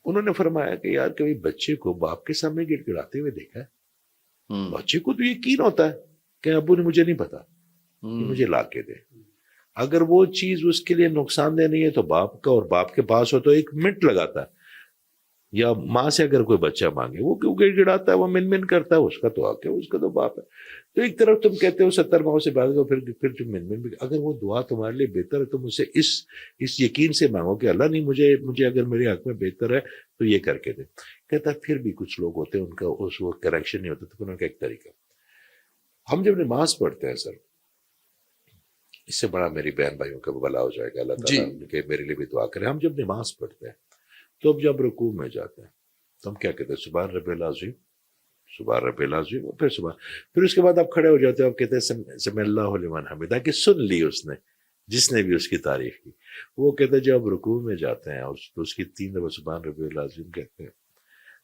انہوں نے فرمایا کہ یار کبھی بچے کو باپ کے سامنے گڑ گڑاتے ہوئے دیکھا ہے؟ بچے کو تو یقین ہوتا ہے کہ ابو نے مجھے نہیں پتا، مجھے لا کے دے. اگر وہ چیز اس کے لیے نقصان دہ نہیں ہے تو باپ کا، اور باپ کے پاس ہو تو 1 منٹ لگاتا ہے. یا ماں سے اگر کوئی بچہ مانگے وہ کیوں گڑ گڑاتا ہے, وہ من من کرتا ہے, اس کا تو حق ہے, اس کا تو باپ ہے. تو ایک طرف تم کہتے ہو 70 ماؤں سے بات کرو, پھر تم من من بھی, اگر وہ دعا تمہارے لیے بہتر ہے تم اسے اس یقین سے مانگو کہ اللہ نہیں مجھے اگر میرے حق میں بہتر ہے تو یہ کر کے دے. کہتا پھر بھی کچھ لوگ ہوتے ہیں ان کا اس وقت کریکشن نہیں ہوتا, تو ان کا ایک طریقہ, ہم جب نماز پڑھتے ہیں سر, اس سے بڑا میری بہن بھائیوں کا بھلا ہو جائے گا, اللہ تعالیٰ کہ میرے لیے بھی دعا کرے. ہم جب نماز پڑھتے ہیں تو اب جب رکوع میں جاتے ہیں تو ہم کیا کہتے ہیں, سبحان ربی العظیم, سبحان ربی العظیم, اور پھر اس کے بعد آپ کھڑے ہو جاتے ہیں, آپ کہتے ہیں سمی اللہ لمن حمیدہ, کہ سن لی اس نے جس نے بھی اس کی تعریف کی. وہ کہتے ہیں جب رکوع میں جاتے ہیں اور اس کی 3 دفعہ سبحان ربی العظیم کہتے ہیں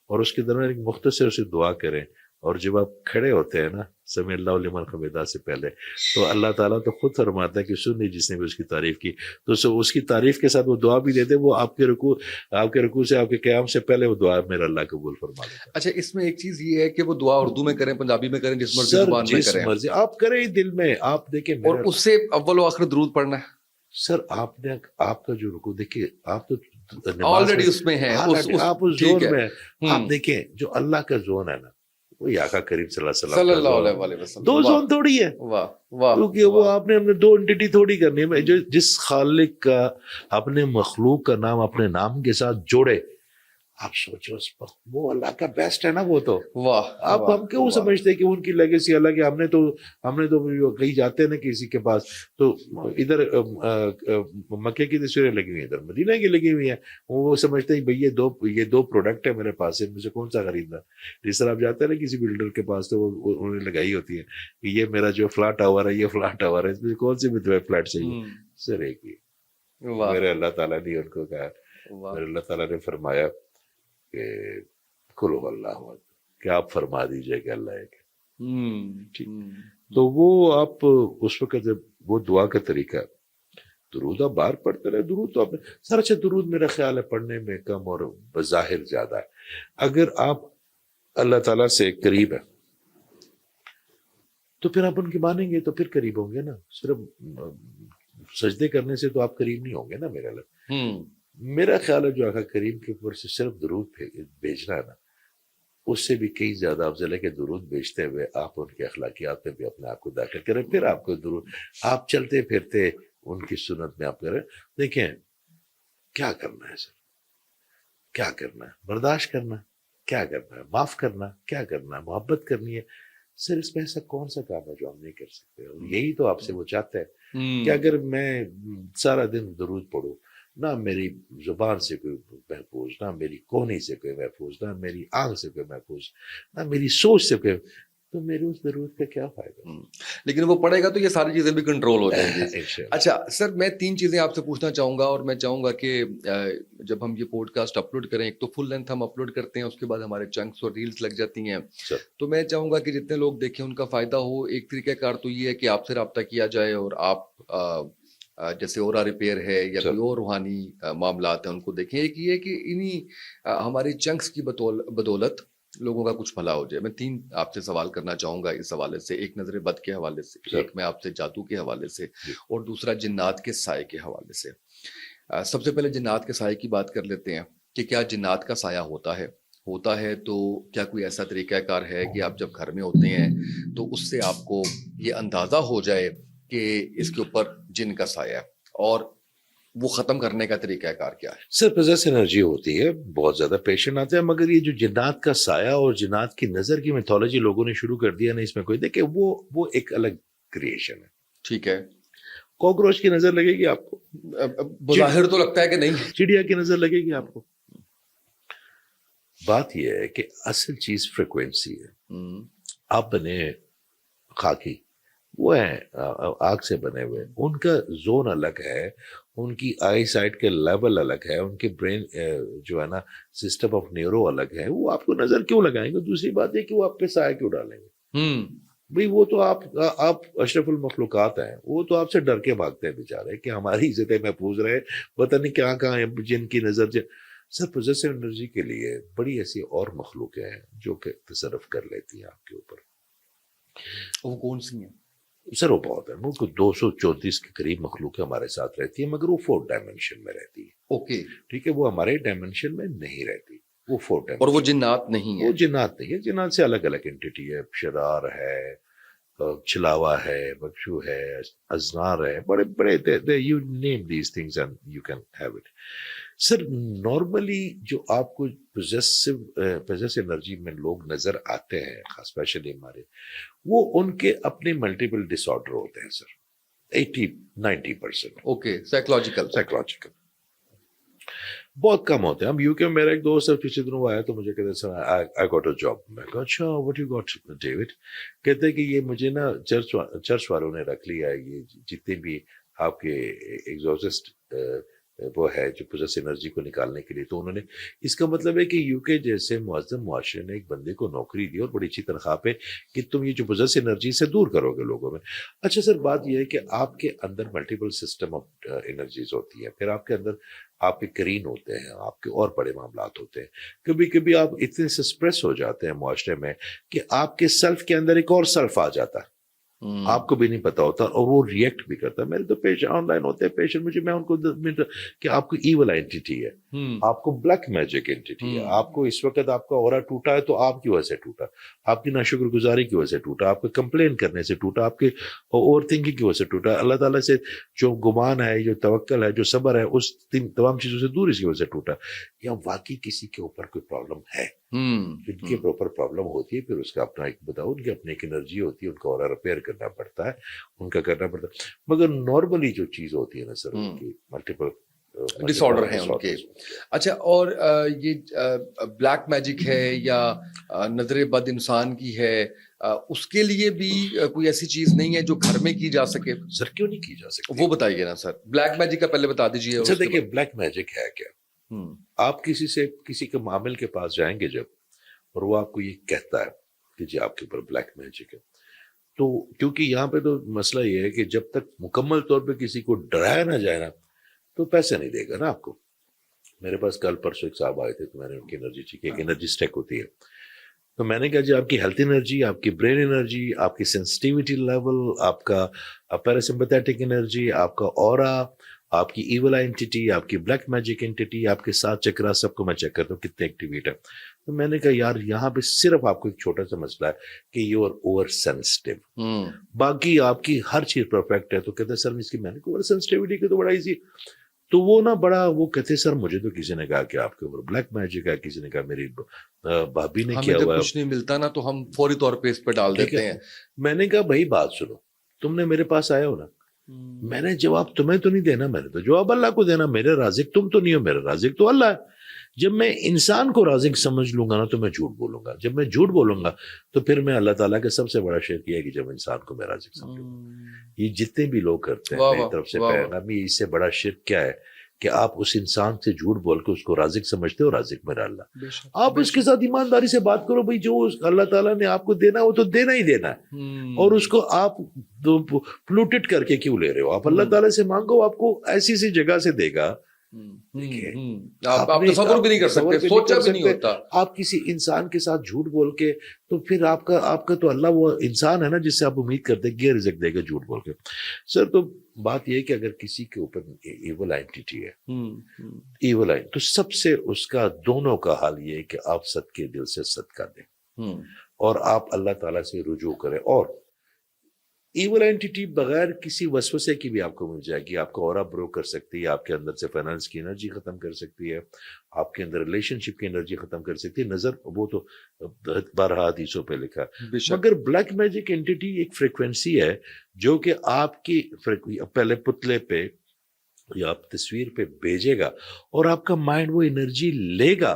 اور اس کے درمیان ایک مختصر سے دعا کریں, اور جب آپ کھڑے ہوتے ہیں نا سمی اللہ لمن حمیدہ سے پہلے, تو اللہ تعالیٰ تو خود فرماتا ہے کہ سن لی جس نے بھی اس کی تعریف کی, تو اس کی تعریف کے ساتھ وہ دعا بھی دیتے, وہ آپ کے رکوع سے آپ کے قیام سے پہلے وہ دعا میرا اللہ قبول فرما لیتا ہے. اچھا, اس میں ایک چیز یہ ہے کہ وہ دعا اردو میں کریں, پنجابی میں کریں, جس مرضی زبان میں کریں, مرضی آپ کریں دل میں, آپ دیکھیں. اور اس سے اول و آخر درود پڑھنا ہے سر. آپ کا جو رکوع دیکھیے, آپ تو آلریڈی اس میں ہیں, آپ اس زون میں, آپ دیکھیں جو اللہ کا زون ہے نا, وہ آقا کریم صلی اللہ علیہ وسلم, 2 زون تھوڑی ہے, کیونکہ وہ آپ نے 2 انٹیٹی تھوڑی کرنی ہے. جس خالق کا اپنے مخلوق کا نام اپنے نام کے ساتھ جوڑے, آپ سوچو اس پر, وہ اللہ کا بیسٹ ہے نا وہ تو. آپ ہم کیوں سمجھتے کہ ان کی لیگیسی الگ ہے, ہم نے تو کہیں جاتے ہیں نا کسی کے پاس, تو ادھر مکے کی تصویریں لگی ہوئی ہیں, ادھر مدینہ کی لگی ہوئی ہیں, وہ سمجھتے ہیں بھئی یہ دو پروڈکٹ ہے میرے پاس, ان میں سے کون سا خریدنا. جس طرح آپ جاتے ہیں نا کسی بلڈر کے پاس, تو انہوں نے لگائی ہوتی ہے کہ یہ میرا جو فلیٹ ٹاور ہے, یہ فلیٹ ٹاور ہے, اس میں کون سی بھی فلیٹ چاہیے. سر ایک ہی, میرے اللہ تعالیٰ نے ان کو کہا, میرے اللہ تعالیٰ نے فرمایا کہ کلو اللہ, کہ آپ فرما دیجئے کہ اللہ ایک ہے. تو وہ آپ اس وقت جب وہ دعا کا طریقہ, درود آپ بار پڑھتے رہے, درود تو آپ سر. اچھا, درود میرا خیال ہے پڑھنے میں کم اور بظاہر زیادہ ہے. اگر آپ اللہ تعالیٰ سے قریب ہے تو پھر آپ ان کی مانیں گے تو پھر قریب ہوں گے نا. صرف سجدے کرنے سے تو آپ قریب نہیں ہوں گے نا. میرا خیال ہے جو آقا کریم کے اوپر سے صرف درود بھیجنا ہے نا, اس سے بھی کئی زیادہ افضل ہے کہ درود بھیجتے ہوئے آپ ان کے اخلاقیات میں بھی اپنے آپ کو داخل کریں. پھر آپ کو درود, آپ چلتے پھرتے ان کی سنت میں آپ کریں. دیکھیں کیا کرنا ہے سر, کیا کرنا ہے, برداشت کرنا, کیا کرنا ہے, معاف کرنا, کیا کرنا ہے, محبت کرنی ہے. سر اس میں ایسا کون سا کام ہے جو ہم نہیں کر سکتے, اور یہی تو آپ سے وہ چاہتا ہے کہ اگر میں سارا دن درود پڑھوں, نہ میری زبان سے کوئی محفوظ, نہ میری کوہنی سے کوئی محفوظ, نہ میری آنکھ سے کوئی محفوظ, نہ میری سوچ سے کوئی, تو میرے اس درود کا کیا فائدہ. لیکن وہ پڑھے گا تو یہ ساری چیزیں بھی کنٹرول ہو جائیں گی. اچھا سر, میں 3 چیزیں آپ سے پوچھنا چاہوں گا, اور میں چاہوں گا کہ جب ہم یہ پوڈ کاسٹ اپلوڈ کریں, ایک تو فل لینتھ ہم اپلوڈ کرتے ہیں, اس کے بعد ہمارے چنکس اور ریلز لگ جاتی ہیں, تو میں چاہوں گا کہ جتنے لوگ دیکھیں ان کا فائدہ ہو. ایک طریقہ کار تو یہ ہے کہ آپ سے رابطہ کیا جائے, اور آپ جیسے اورا ریپیئر ہے یا کوئی اور روحانی معاملات ہیں ان کو دیکھیں. ایک یہ کہ انہی ہماری چنکس کی بدولت لوگوں کا کچھ بھلا ہو جائے. میں 3 آپ سے سوال کرنا چاہوں گا اس حوالے سے. ایک نظر بد کے حوالے سے, ایک میں آپ سے جادو کے حوالے سے, اور دوسرا جنات کے سائے کے حوالے سے. سب سے پہلے جنات کے سائے کی بات کر لیتے ہیں کہ کیا جنات کا سایہ ہوتا ہے تو کیا کوئی ایسا طریقہ کار ہے کہ آپ جب گھر میں ہوتے ہیں تو اس سے آپ کو یہ اندازہ ہو جائے کہ اس کے اوپر جن کا سایہ ہے, اور وہ ختم کرنے کا طریقہ کار کیا ہے؟ سر پوزیس انرجی ہوتی ہے, بہت زیادہ پیشنٹ آتے ہیں, مگر یہ جو جنات کا سایہ اور جنات کی نظر کی میتھولوجی لوگوں نے شروع کر دیا نا, اس میں کوئی دیکھے وہ ایک الگ کریشن ہے. ٹھیک ہے, کاکروچ کی نظر لگے گی آپ کو, بظاہر تو لگتا ہے کہ نہیں, چڑیا کی نظر لگے گی آپ کو. بات یہ ہے کہ اصل چیز فریکوینسی ہے. آپ بنے خاکی, وہ ہیں آگ سے بنے ہوئے, ان کا زون الگ ہے, ان کی آئی سائٹ کے لیول الگ ہے, ان کے برین جو ہے نا سسٹم آف نیورو الگ ہے. وہ آپ کو نظر کیوں لگائیں گے؟ دوسری بات ہے کہ وہ آپ پہ سایہ کیوں ڈالیں گے؟ بھئی وہ تو آپ اشرف المخلوقات ہیں, وہ تو آپ سے ڈر کے بھاگتے ہیں بیچارے کہ ہماری عزتیں محفوظ رہے, پتہ نہیں کہاں جن کی نظر. سر پوزیسو انرجی کے لیے بڑی ایسی اور مخلوقیں ہیں جو کہ تصرف کر لیتی ہیں آپ کے اوپر. وہ کون سی ہیں؟ سر وہ بہت ہے, وہ 234 کے قریب مخلوقیں ہمارے ساتھ رہتی ہیں, مگر وہ 4 ڈائمینشن میں رہتی ہے. اوکے, ٹھیک ہے, وہ ہمارے ڈائمینشن میں نہیں رہتی. وہ 4 times. اور وہ جنات نہیں ہے. وہ جنات نہیں ہے, جنات سے الگ الگ انٹیٹی ہے, شرار ہے, چھلاوا ہے, بخشو ہے, ازنار ہے, بڑے بڑے you name these things and you can have it. Sir normally جو آپ کو پوزیسو انرجی میں لوگ نظر آتے ہیں, اسپیشلی ہمارے, وہ ان کے اپنے ملٹیپل ڈس آرڈر ہوتے ہیں سر, 80-90%. Okay, psychological. سائیکولوجیکل بہت کم ہوتے ہیں. ہم یو کے میں میرا ایک دوست پچھلے دنوں آیا تو مجھے کہتے سر آئی گاٹ اے جاب. میں کہا اچھا واٹ یو گاٹ ڈیوڈ؟ کہتے کہ یہ مجھے نا چرچ والوں نے رکھ لیا, یہ جتنے بھی آپ کے ایگزاسٹ وہ ہے جو پوزیس انرجی کو نکالنے کے لیے. تو انہوں نے, اس کا مطلب ہے کہ یو کے جیسے معظم معاشرے نے ایک بندے کو نوکری دی اور بڑی اچھی تنخواہ پہ کہ تم یہ جو پوزیس انرجی سے دور کرو گے لوگوں میں. اچھا سر بات یہ ہے کہ آپ کے اندر ملٹیپل سسٹم آف انرجیز ہوتی ہیں, پھر آپ کے اندر آپ کے کرین ہوتے ہیں, آپ کے اور بڑے معاملات ہوتے ہیں. کبھی کبھی آپ اتنے سسپریس ہو جاتے ہیں معاشرے میں کہ آپ کے سیلف کے اندر ایک اور سیلف آ جاتا ہے, آپ کو بھی نہیں پتا ہوتا, اور وہ ریئیکٹ بھی کرتا ہے. میرے تو پیشنٹ آن لائن ہوتے ہیں, پیشنٹ مجھے, میں ان کو کہ آپ کو ایول اینٹی ہے, آپ کو بلیک میجک اینٹی ہے, آپ کو اس وقت آپ کا اورا ٹوٹا ہے تو آپ کی وجہ سے ٹوٹا, آپ کی ناشکر گزاری کی وجہ سے ٹوٹا, آپ کے کمپلین کرنے سے ٹوٹا, آپ کے اوور تھنکنگ کی وجہ سے ٹوٹا. اللہ تعالیٰ سے جو گمان ہے, جو توکل ہے, جو صبر ہے, اس تمام چیزوں سے دور اس کی وجہ سے ٹوٹا. یا واقعی کسی کے اوپر کوئی پرابلم ہے, جن کے اوپر پرابلم ہوتی ہے, پھر اس کا اپنا ایک بتاؤ, ان کی اپنی ایک انرجی ہوتی ہے, ان کا اور ریپیئر کرنا پڑتا ہے, ان کا کرنا پڑتا ہے. مگر نارملی جو چیز ہوتی ہے نا سر, ان کی ملٹیپل ڈس آرڈر ہیں ان کے. اچھا, اور یہ بلیک میجک ہے یا نظر بد انسان کی ہے, اس کے لیے بھی کوئی ایسی چیز نہیں ہے جو گھر میں کی جا سکے؟ سر کیوں نہیں کی جا سکتی؟ وہ بتائیے نا سر, بلیک میجک کا پہلے بتا دیجیے. سر دیکھیے بلیک میجک ہے کیا. آپ کسی کے معامل کے پاس جائیں گے جب, اور وہ آپ کو یہ کہتا ہے کہ جی آپ کے اوپر بلیک میجک ہے, تو کیونکہ یہاں پہ تو مسئلہ یہ ہے کہ جب تک مکمل طور پہ کسی کو ڈرایا نہ جائے نا, تو پیسے نہیں دے گا نا آپ کو. میرے پاس کل پرسوں ایک صاحب آئے تھے, تو میں نے ان کی انرجی چیک کی, ایک انرجی اسٹیک ہوتی ہے. تو میں نے کہا جی آپ کی ہیلتھ انرجی, آپ کی برین انرجی, آپ کی سینسٹیوٹی لیول, آپ کا پیراسمپیتھیٹک انرجی, آپ کا اورا, آپ کی ایول اینٹی, آپ کی بلیک میجک اینٹی, آپ کے 7 چکرا, سب کو میں چیک کرتا ہوں کتنے ایکٹیویٹ ہے. تو میں نے کہا یار یہاں پہ صرف آپ کو ایک چھوٹا سا مسئلہ ہے کہ یو آر اوور سینسٹیو, باقی آپ کی ہر چیز پرفیکٹ ہے. تو کہتے ہیں سر اس کی, میں نے کہا اوور سینسٹیوٹی کی تو بڑا ایزی. تو وہ نا بڑا وہ کہتے سر مجھے تو کسی نے کہا کہ آپ کے اوپر بلیک میجک ہے, کسی نے کہا میری بھابھی نے کیا ہوا ہے. کچھ نہیں ملتا نا تو ہم فوری طور پہ اس پہ ڈال دیتے ہیں. میں نے کہا بھائی بات سنو, تم نے میرے پاس آئے ہو نا, میں نے جواب تمہیں تو نہیں دینا, میں نے تو جواب اللہ کو دینا. میرے رازق تم تو نہیں ہو, میرا رازق تو اللہ ہے. جب میں انسان کو رازق سمجھ لوں گا نا تو میں جھوٹ بولوں گا. جب میں جھوٹ بولوں گا تو پھر میں اللہ تعالیٰ کا سب سے بڑا شرک یہ ہے کہ جب انسان کو میں رازق سمجھوں. یہ جتنے بھی لوگ کرتے ہیں میری طرف سے پیغام, اس سے بڑا شرک کیا ہے کہ آپ اس انسان سے جھوٹ بول کے اس کو رازق سمجھتے ہو, رازق میرا اللہ. آپ اس کے ساتھ ایمانداری سے بات کرو بھائی, جو اللہ تعالیٰ نے آپ کو دینا وہ تو دینا ہی دینا ہے, اور اس کو آپ پلوٹڈ کر کے کیوں لے رہے ہو. آپ اللہ تعالیٰ سے مانگو, آپ کو ایسی سی جگہ سے دے گا. آپ تصور بھی نہیں کر سکتے, سوچا بھی نہیں ہوتا. آپ کسی انسان کے ساتھ جھوٹ بول کے, تو پھر آپ کا تو اللہ وہ انسان ہے نا جس سے آپ امید کرتے ہیں کہ رزق دے گا جھوٹ بول کے. سر تو بات یہ ہے کہ اگر کسی کے اوپر ایول اینٹی ہے, ایول اینٹی, تو سب سے اس کا دونوں کا حال یہ ہے کہ آپ صدقے دل سے صدقہ دیں, اور آپ اللہ تعالیٰ سے رجوع کریں. اور ایول اینٹی بغیر کسی وسوسے کی بھی آپ کو مل جائے گی. آپ کا اورا برو کر سکتی ہے, آپ کے اندر سے فائنانس کی انرجی ختم کر سکتی ہے, آپ کے اندر ریلیشن شپ کی انرجی ختم کر سکتی ہے. نظر وہ تو 12 حدیثوں پہ لکھا ہے. مگر بلیک میجک اینٹی ایک فریکوینسی ہے جو کہ آپ کی پہلے پتلے پہ یا آپ تصویر پہ بھیجے گا, اور آپ کا مائنڈ وہ انرجی لے گا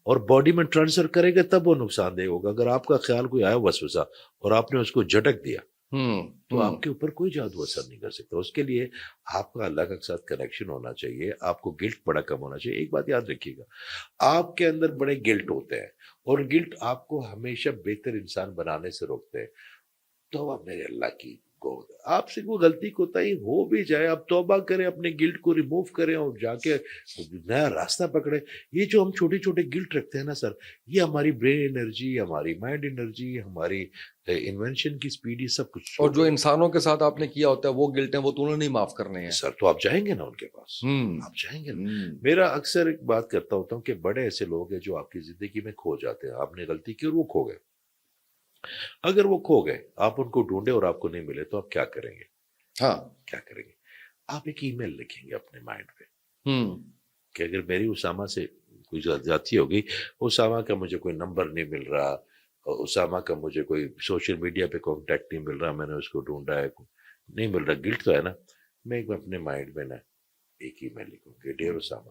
اور باڈی میں ٹرانسفر کرے گا, تب وہ نقصان دہ ہوگا. اگر آپ کا خیال کوئی آیا وسوسہ اور آپ نے اس کو جھٹک دیا تو آپ کے اوپر کوئی جادو اثر نہیں کر سکتا. اس کے لیے آپ کا اللہ کے ساتھ کنیکشن ہونا چاہیے, آپ کو گلٹ بڑا کم ہونا چاہیے. ایک بات یاد رکھیے گا, آپ کے اندر بڑے گلٹ ہوتے ہیں, اور گلٹ آپ کو ہمیشہ بہتر انسان بنانے سے روکتے ہیں. تو میرے اللہ کی آپ سے کوئی غلطی کوتاہی ہو بھی جائے آپ توبہ کریں, اپنے گلٹ کو ریموو کریں اور جا کے نیا راستہ پکڑیں. یہ جو ہم چھوٹے چھوٹے گلٹ رکھتے ہیں نا سر, یہ ہماری برین انرجی, ہماری مائنڈ انرجی, ہماری انوینشن کی سپیڈ, یہ سب کچھ. اور جو انسانوں کے ساتھ آپ نے کیا ہوتا ہے وہ گلٹ ہیں, وہ تو انہوں نے نہیں معاف کرنے ہیں سر. تو آپ جائیں گے نا ان کے پاس, آپ جائیں گے نا. میرا اکثر ایک بات کرتا ہوتا ہوں کہ بڑے ایسے لوگ ہیں جو آپ کی زندگی میں کھو جاتے ہیں. آپ نے غلطی کی اور وہ کھو گئے. اگر وہ کھو گئے, آپ ان کو ڈھونڈے اور آپ کو نہیں ملے, تو آپ کیا کریں گے؟ ہاں, کیا کریں گے؟ آپ ایک ای میل لکھیں گے اپنے مائنڈ پہ کہ اگر میری اسامہ سے کوئی زیادتی ہوگی, اسامہ کا مجھے کوئی نمبر نہیں مل رہا, اسامہ کا مجھے کوئی سوشل میڈیا پہ کانٹیکٹ نہیں مل رہا, میں نے اس کو ڈھونڈا ہے نہیں مل رہا, گلٹ تو ہے نا. میں اپنے مائنڈ میں نا ایک ای میل لکھوں گی, ڈیئر اسامہ,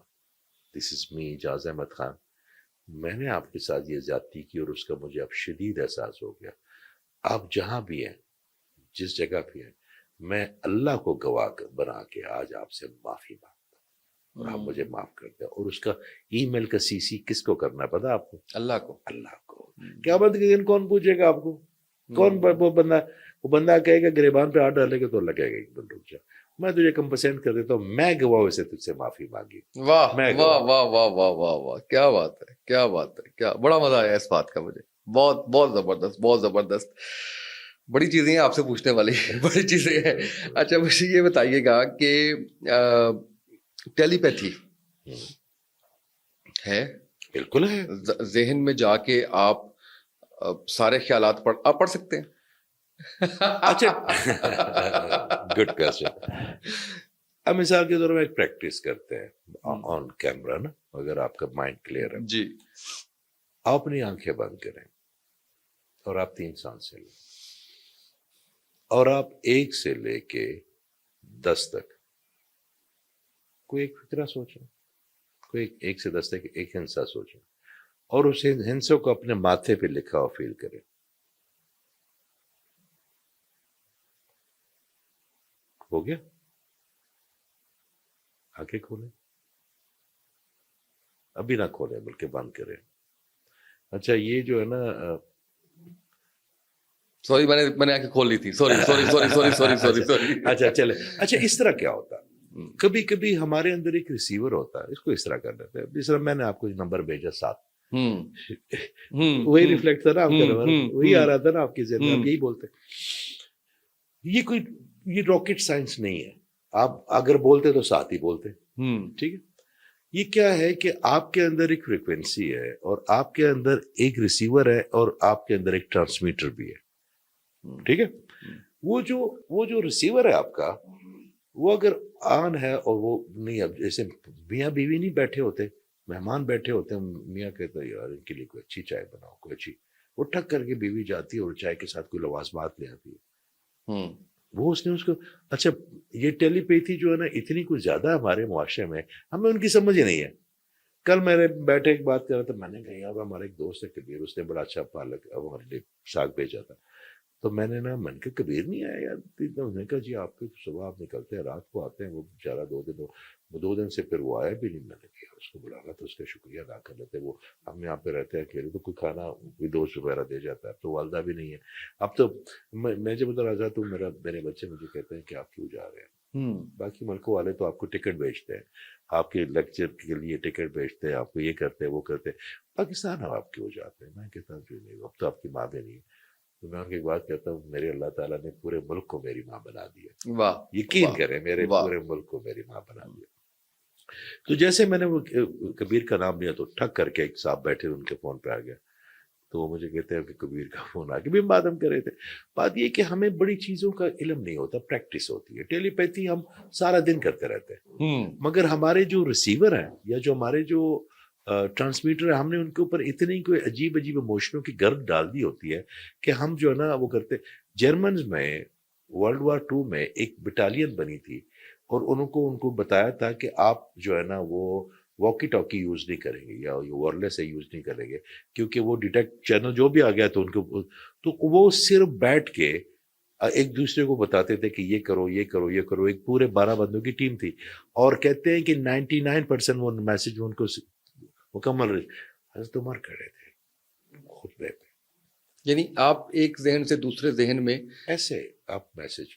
دس از می اعجاز احمد خان, میں نے آپ کے ساتھ یہ زیادتی کی اور اس کا مجھے اب شدید احساس ہو گیا. آپ جہاں بھی ہیں, جس جگہ بھی ہیں, میں اللہ کو گواہ بنا کے آج آپ سے معافی مانگتا ہوں, آپ مجھے معاف کر دیں. اور اس کا ای میل کا سی سی کس کو کرنا پتا آپ کو؟ اللہ کو. اللہ کو. قیامت کے دن کون پوچھے گا آپ کو؟ کون وہ بندہ کہے گا گریبان پہ ہاتھ ڈالے گا تو اللہ کہے گا ایک دن رک جا, میں تجھے کمپسینٹ کر دیتا ہوں, میں گواہ سے تجھ سے معافی مانگی. واہ واہ واہ واہ واہ واہ واہ, کیا بات ہے, کیا بات ہے, کیا بڑا مزہ آیا اس بات کا مجھے, بہت بہت زبردست, بہت زبردست. بڑی چیزیں ہیں آپ سے پوچھنے والی, بڑی چیزیں ہیں. اچھا مجھے یہ بتائیے گا کہ ٹیلی پیتھی ہے؟ بالکل ہے. ذہن میں جا کے آپ سارے خیالات پڑھ سکتے ہیں؟ اچھا, گڈ کوسچن. اب مثال کے طور پر ایک پریکٹس کرتے ہیں آن کیمرہ نا, اگر آپ کا مائنڈ کلیئر ہے جی, آپ اپنی آنکھیں بند کریں اور آپ 3 سانسیں لیں, اور آپ 1 سے لے کے 10 تک کوئی ایک فکرہ سوچیں, کوئی 1 سے 10 تک ایک ہنسا سوچیں, اور اس ہنسوں کو اپنے ماتھے پہ لکھا ہوا فیل کریں. ہو گیا؟ آنکھیں کھولیں, ابھی نہ کھولیں بلکہ بند کریں. اچھا یہ جو ہے نا, سوری میں نے آنکھیں کھول لی تھی, sorry sorry sorry sorry sorry sorry sorry. اچھا چلے. اچھا اس طرح کیا ہوتا ہے, کبھی کبھی ہمارے اندر ایک ریسیور ہوتا ہے, اس کو اس طرح کر لیتے ہیں. جس طرح میں نے آپ کو نمبر بھیجا 7, وہی ریفلیکٹ تھا نا آپ کا نمبر, وہی آ رہا تھا نا آپ کی ذہن میں, آپ یہی بولتے. یہ راکٹ سائنس نہیں ہے, آپ اگر بولتے تو 7 ہی بولتے, ٹھیک ہے. یہ کیا ہے کہ آپ کے اندر ایک فریکوینسی ہے, اور آپ کے اندر ایک ریسیور ہے, اور آپ کے اندر ایک ٹرانسمیٹر بھی ہے, ٹھیک ہے. وہ جو ریسیور ہے آپ کا, وہ اگر آن ہے اور وہ نہیں, اب جیسے میاں بیوی نہیں بیٹھے ہوتے, مہمان بیٹھے ہوتے ہیں, میاں کہتا ہے یار ان کے لیے کوئی اچھی چائے بناؤ, کوئی اچھی, وہ ٹھک کر کے بیوی جاتی ہے اور چائے کے ساتھ کوئی لوازمات لے آتی ہے, وہ اس نے اس کو. اچھا یہ ٹیلی پیتھی جو ہے نا اتنی کچھ زیادہ ہمارے معاشرے میں, ہمیں ان کی سمجھ ہی نہیں ہے. کل میں نے بیٹھے ایک بات کر رہا تھا, میں نے کہا یار ہمارا ایک دوست ہے کبیر, اس نے بڑا اچھا پالک ہمارے لیے ساگ بھیجا تھا. تو میں نے نا, من کے کبیر نہیں آیا یار, انہوں نے کہا جی آپ کے صبح آپ نکلتے ہیں, رات کو آتے ہیں, وہ بیچارہ 2 دن سے پھر وہ آیا بھی نہیں. میں نے کہا اس کو بلانا تو اس کا شکریہ ادا کر لیتے. وہ ہم یہاں پہ رہتے ہیں اکیلے, تو کوئی کھانا کوئی دوست وغیرہ دے جاتا ہے. اب تو والدہ بھی نہیں ہے. اب تو میں جب ادھر آ جاتا ہوں, میرے بچے مجھے کہتے ہیں کہ آپ کیوں جا رہے ہیں. باقی ملکوں والے تو آپ کو ٹکٹ بھیجتے ہیں, آپ کے لیکچر کے لیے ٹکٹ بھیجتے ہیں, آپ کو یہ کرتے ہیں وہ کرتے ہیں. پاکستان اب آپ کیوں جاتے ہیں؟ میں کہتا ہوں نہیں, اب تو آپ کی ماں بھی نہیں ہے. تو میں ان کی بات کہتا ہوں, میرے اللہ تعالیٰ نے پورے ملک کو میری ماں بنا دیا. یقین کریں, میرے پورے ملک کو میری ماں بنا دیا. تو جیسے میں نے وہ کبیر کا نام لیا تو ٹھک کر کے ایک صاحب بیٹھے ان کے فون پہ آ گیا. تو وہ مجھے کہتے ہیں کہ کبیر کا فون آ کے بھی بات ہم کر رہے تھے. بات یہ کہ ہمیں بڑی چیزوں کا علم نہیں ہوتا, پریکٹس ہوتی ہے. ٹیلی پیتھی ہم سارا دن کرتے رہتے ہیں, مگر ہمارے جو ریسیور ہیں یا جو ہمارے جو ٹرانسمیٹر ہے, ہم نے ان کے اوپر اتنی کوئی عجیب عجیب ایموشنوں کی گرد ڈال دی ہوتی ہے کہ ہم جو ہے نا وہ کرتے. جرمنز میں ورلڈ وار 2 میں ایک بٹالین بنی تھی, اور ان کو بتایا تھا کہ آپ جو ہے نا وہ واکی ٹاکی یوز نہیں کریں گے, یا وائرلیس سے یوز نہیں کریں گے, کیونکہ وہ ڈیٹیکٹ چینل جو بھی آ گیا تو ان کو, تو وہ صرف بیٹھ کے ایک دوسرے کو بتاتے تھے کہ یہ کرو یہ کرو یہ کرو. ایک پورے 12 بندوں کی ٹیم تھی, اور کہتے ہیں کہ 99% وہ میسج ان کو مکمل حضرت عمر کھڑے تھے خطبے پہ. یعنی آپ ایک ذہن سے دوسرے ذہن میں ایسے آپ میسج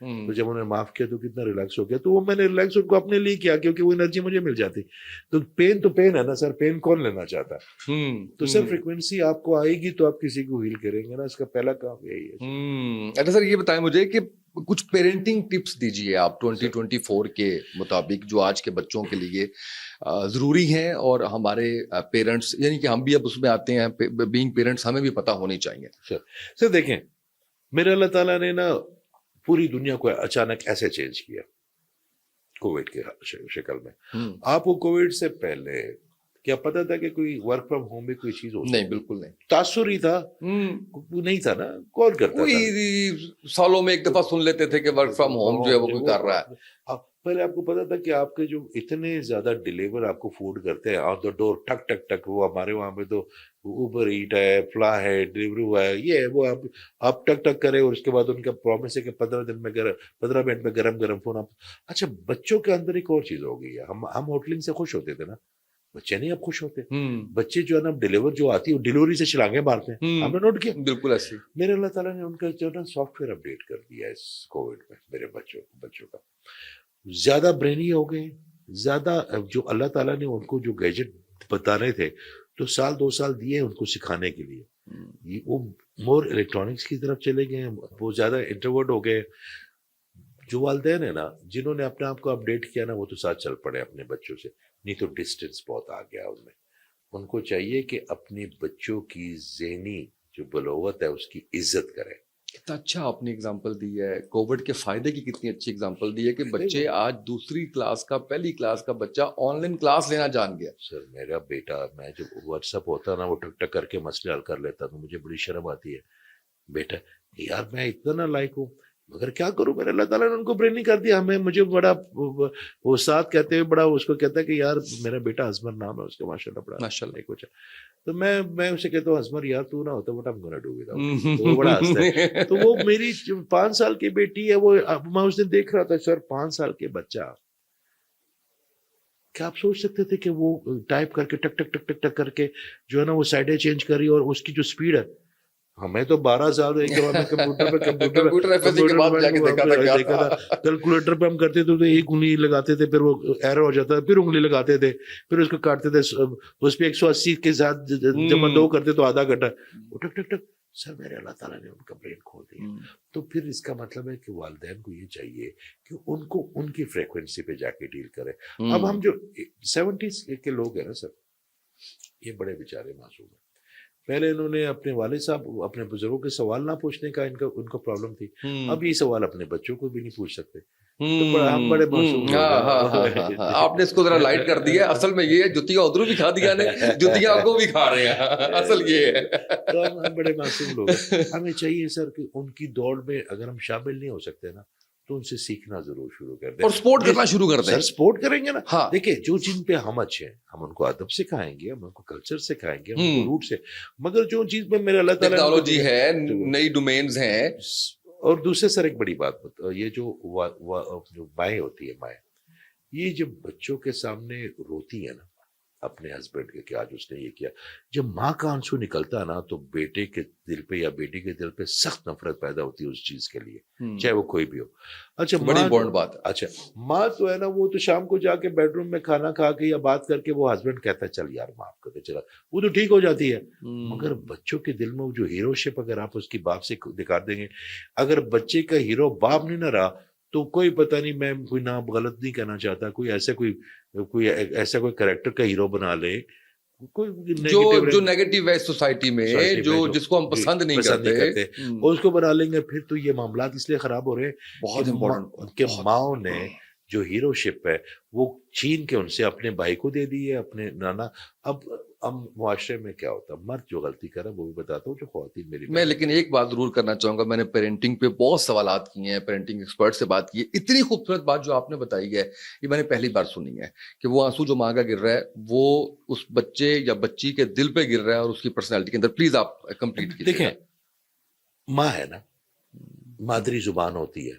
تو جب انہوں نے معاف کیا تو کتنا ریلیکس ہو گیا. تو وہ میں نے ریلیکس ان کو اپنے لیے کیا کیونکہ وہ انرجی مجھے مل جاتی. تو پین ہے نا سر, پین کون لینا چاہتا ہے؟ تو سر فریکوینسی آپ کو آئے گی تو آپ کسی کو ہیل کریں گے نا, اس کا پہلا کام یہی ہے. اچھا سر, یہ بتائیں مجھے کہ کچھ پیرنٹنگ ٹپس دیجیے آپ 2024 کے مطابق جو آج کے بچوں کے لیے ضروری ہیں, اور ہمارے پیرنٹس یعنی کہ ہم بھی اب اس میں آتے ہیں, بینگ پیرنٹس ہمیں بھی پتہ ہونی چاہیے. سر دیکھیں, میرے اللہ تعالیٰ نے نا پوری دنیا کو اچانک ایسے چینج کیا کووڈ کے شکل میں. آپ کو کووڈ سے پہلے کیا پتا تھا کہ کوئی ورک فرام ہوم میں کوئی چیز ہو؟ نہیں, بالکل نہیں. تاثر ہی تھا, نہیں تھا نا, کون کرتا تھا؟ سالوں میں ایک دفعہ سن لیتے تھے کہ ورک فرام ہوم جو ہے وہ کوئی کر رہا ہے. پہلے آپ کو پتا تھا کہ آپ کے جو اتنے زیادہ ڈیلیور آپ کو فوڈ کرتے ہیں آن دا ڈور, ٹک ٹک ٹک, وہ ہمارے وہاں پہ تو اوبر ایٹ ہے, فلا ہے, ڈلیوری ہوا ہے, یہ ہے وہ, آپ ٹک ٹک کرے اور اس کے بعد ان کا پرومس ہے کہ 15 منٹ میں گرم گرم فون. اچھا, بچوں کے اندر ایک اور چیز ہو گئی ہے. ہم ہوٹلنگ سے خوش ہوتے تھے نا, بچے نہیں اب خوش ہوتے. بچے جو ہے نا ڈیلیور جو آتی ہے وہ ڈیلیوری سے چھلانگیں مارتے ہیں. ہم نے نوٹ کیا. بالکل ایسے. میرے اللہ تعالیٰ نے ان کا جو ہے نا سافٹ ویئر اپڈیٹ کر دیا اس کووڈ میں. میرے بچوں کا زیادہ برینی ہو گئے, زیادہ جو اللہ تعالیٰ نے ان کو جو گیجٹ بتانے تھے تو 2 سال دیے ان کو سکھانے کے لیے, وہ مور الیکٹرانکس کی طرف چلے گئے, وہ زیادہ انٹروورٹ ہو گئے. جو والدین ہیں نا جنہوں نے اپنے آپ کو اپڈیٹ کیا نا, وہ تو ساتھ چل پڑے اپنے بچوں سے, نہیں تو ڈسٹینس بہت آ گیا ان میں. ان کو چاہیے کہ اپنے بچوں کی ذہنی جو بلوغت ہے اس کی عزت کریں. کتنا اچھا آپ نے اگزامپل دی ہے, کووڈ کے فائدے کی کتنی اچھی اگزامپل دی ہے کہ بچے آج دوسری کلاس کا, پہلی کلاس کا بچہ آن لائن کلاس لینا جان گیا. سر میرا بیٹا, میں جب واٹس ایپ ہوتا نا وہ ٹک ٹک کر کے مسئلے حل کر لیتا, تو مجھے بڑی شرم آتی ہے. بیٹا یار میں اتنا نہ لائق ہوں, مگر کیا کروں, میرے اللہ تعالیٰ نے ان کو برینی کر دیا. مجھے بڑا وہ ساتھ کہتے ہوئے بڑا اس کو کہتا ہے کہ یار میرا بیٹا ازمر نام ہے اس کا, ماشاء اللہ بڑا ماشاء اللہ کچھ. تو میں اسے کہتا ہوں ازمر یار تو نہ ہوتا what I'm gonna do without you. تو وہ بڑا ہنستا ہے. تو وہ میری 5 سال کی بیٹی ہے, وہ میں اس دن دیکھ رہا تھا سر 5 سال کے بچہ, کیا آپ سوچ سکتے تھے کہ وہ ٹائپ کر کے ٹک ٹک ٹک ٹک ٹک کر کے جو ہے نا وہ سائڈیں چینج کری, اور اس کی جو سپیڈ ہے, ہمیں تو 12 سال دیکھا تھا. کیلکولیٹر پہ ہم کرتے تھے تو ایک انگلی لگاتے تھے, پھر وہ ایرر ہو جاتا, پھر انگلی لگاتے تھے, پھر اس کو کاٹتے تھے, اس پہ 180 کے ساتھ جب 2 کرتے تو آدھا گھنٹہ وہ ٹک ٹک ٹک. سر میرے اللہ تعالیٰ نے ان کا برین کھول دیا. تو پھر اس کا مطلب ہے کہ والدین کو یہ چاہیے کہ ان کو ان کی فریکوینسی پہ جا کے ڈیل کریں. اب ہم جو 70s کے لوگ ہیں نا سر, یہ بڑے بیچارے معصوم ہیں. پہلے انہوں نے اپنے والد صاحب, اپنے بزرگوں کے سوال نہ پوچھنے کا ان کو پرابلم تھی. اب یہ سوال اپنے بچوں کو بھی نہیں پوچھ سکتے. ہم بڑے معصوم. آپ نے اس کو ذرا لائٹ کر دیا. اصل میں یہ ہے جتیاں ادھر بھی کھا دیا نے, جتیاں کو بھی کھا رہے ہیں, اصل یہ ہے. تو ہم بڑے معصوم لوگ ہیں. ہمیں چاہیے سر کہ ان کی دوڑ میں اگر ہم شامل نہیں ہو سکتے نا تو ان سے سیکھنا ضرور شروع کر دیں, اور سپورٹ کرنا شروع کر دیں. سر سپورٹ کریں گے نا. دیکھیں جو جن پہ ہم اچھے ہیں ہم ان کو ادب سکھائیں گے, ہم ان کو کلچر سکھائیں گے, ہم ان کو روٹ سے. مگر جو چیز پہ میرے اللہ تعالیٰ ٹیکنالوجی ہے, نئی ڈومینز ہیں. اور دوسرے سر ایک بڑی بات یہ جو مائیں ہوتی ہے, مائیں یہ جب بچوں کے سامنے روتی ہے نا اپنے ہسبینڈ کے کہ آج اس نے یہ کیا, جب ماں کا آنسو نکلتا ہے نا تو بیٹے کے دل پہ یا بیٹی کے دل پہ سخت نفرت پیدا ہوتی ہے اس چیز کے لیے, چاہے وہ کوئی بھی ہو. اچھا بڑی امپورٹنٹ بات. اچھا ماں تو ہے نا وہ تو شام کو جا کے بیڈ روم میں کھانا کھا کے یا بات کر کے وہ ہسبینڈ کہتا ہے چل یار معاف کر دے, چلا وہ تو ٹھیک ہو جاتی ہے. مگر بچوں کے دل میں وہ جو ہیرو شپ اگر آپ اس کی باپ سے دکھا دیں گے, اگر بچے کا ہیرو باپ نہیں نہ رہا تو کوئی پتہ نہیں, میں کوئی نام غلط نہیں کہنا چاہتا, کوئی ایسا کوئی کریکٹر کا ہیرو بنا لے, جو نیگیٹو ہے سوسائٹی میں, جو جس کو ہم پسند نہیں کرتے, اور اس کو بنا لیں گے, پھر تو یہ معاملات اس لیے خراب ہو رہے ہیں. بہت امپورٹنٹ کہ ماؤں نے جو ہیرو شپ ہے وہ چھین کے ان سے اپنے بھائی کو دے دی ہے, اپنے نانا. اب معاشرے میں کیا ہوتا ہے, مرد جو غلطی کرے وہ بھی بتاتا ہوں, جو خواتین میری. میں لیکن ایک بات ضرور کرنا چاہوں گا, میں نے پیرنٹنگ پہ بہت سوالات کیے ہیں, پیرنٹنگ ایکسپرٹ سے بات کی ہے. اتنی خوبصورت بات جو آپ نے بتائی ہے یہ میں نے پہلی بار سنی ہے کہ وہ آنسو جو ماں کا گر رہا ہے وہ اس بچے یا بچی کے دل پہ گر رہا ہے اور اس کی پرسنالٹی کے اندر. پلیز آپ کمپلیٹ کیجیے. دیکھیں ماں ہے نا, مادری زبان ہوتی ہے,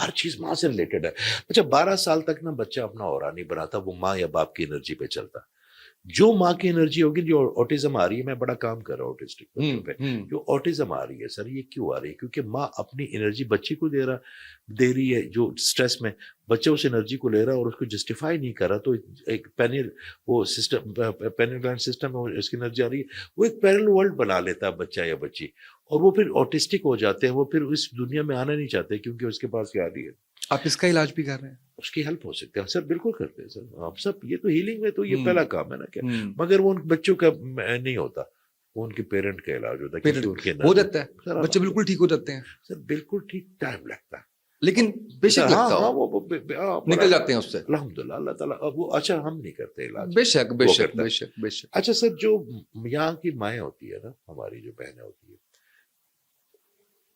ہر چیز ماں سے ریلیٹڈ ہے. اچھا 12 سال تک نا بچہ اپنا اورا نہیں بناتا, وہ ماں یا باپ کی انرجی پہ چلتا. جو ماں کی انرجی ہوگی, جو آٹزم آ رہی ہے, میں بڑا کام کر رہا ہوں آٹسٹک بچوں پہ, جو آٹزم آ رہی ہے سر, یہ کیوں آ رہی ہے؟ کیونکہ ماں اپنی انرجی بچے کو دے رہی ہے, جو اسٹریس میں بچہ اس انرجی کو لے رہا ہے اور اس کو جسٹیفائی نہیں کر رہا, تو ایک وہ سسٹم, پینل گلینڈ سسٹم ہے, اس کی انرجی آ رہی ہے, وہ ایک پیرل ورلڈ بنا لیتا ہے بچہ یا بچی, اور وہ پھر آٹسٹک ہو جاتے ہیں, وہ پھر اس دنیا میں آنا نہیں چاہتے کیونکہ اس کے پاس کیا آ رہی ہے. آپ اس کا علاج بھی کر رہے ہیں؟ اس کی ہیلپ ہو سکتے ہیں سر, بالکل کرتے ہیں سر آپ سب. یہ تو ہیلنگ میں تو یہ پہلا کام ہے نا کیا, مگر وہ ان بچوں کا نہیں ہوتا, وہ ان کے پیرنٹ کا علاج ہوتا ہے. ہو جاتا ہے, بچے بالکل ٹھیک ہو جاتے ہیں سر, بالکل ٹھیک, ٹائم لگتا ہے لیکن بے شک لگتا ہے, وہ نکل جاتے ہیں اس سے الحمدللہ, اللہ تعالیٰ. وہ اچھا ہم نہیں کرتے علاج, بے شک بے شک بے شک بے شک. اچھا سر, جو یہاں کی مائیں ہوتی ہے نا, ہماری جو بہنیں ہوتی ہے,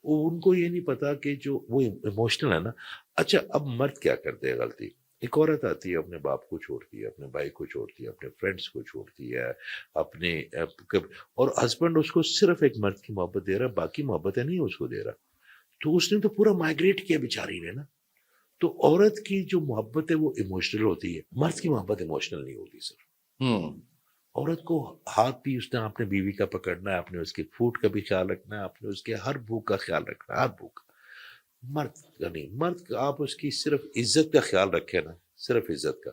ان کو یہ نہیں پتا کہ جو وہ ایموشنل ہے نا. اچھا اب مرد کیا کرتے ہیں غلطی, ایک عورت آتی ہے, اپنے باپ کو چھوڑتی ہے, اپنے بھائی کو چھوڑتی ہے, اپنے فرینڈس کو چھوڑتی ہے, اپنے اور ہسبینڈ اس کو صرف ایک مرد کی محبت دے رہا, باقی محبتیں نہیں اس کو دے رہا, تو اس نے تو پورا مائگریٹ کیا بیچاری نے نا. تو عورت کی جو محبت ہے وہ ایموشنل ہوتی ہے, مرد کی محبت ایموشنل نہیں ہوتی سر. عورت کو ہاتھ بھی اس نے اپنے بیوی کا پکڑنا ہے, اپنے اس کے فوڈ کا بھی خیال رکھنا ہے, اپنے اس کے ہر بھوک کا خیال رکھنا ہے, ہر بھوک. مرد کا نہیں, مرد آپ اس کی صرف عزت کا خیال رکھیں نا, صرف عزت کا.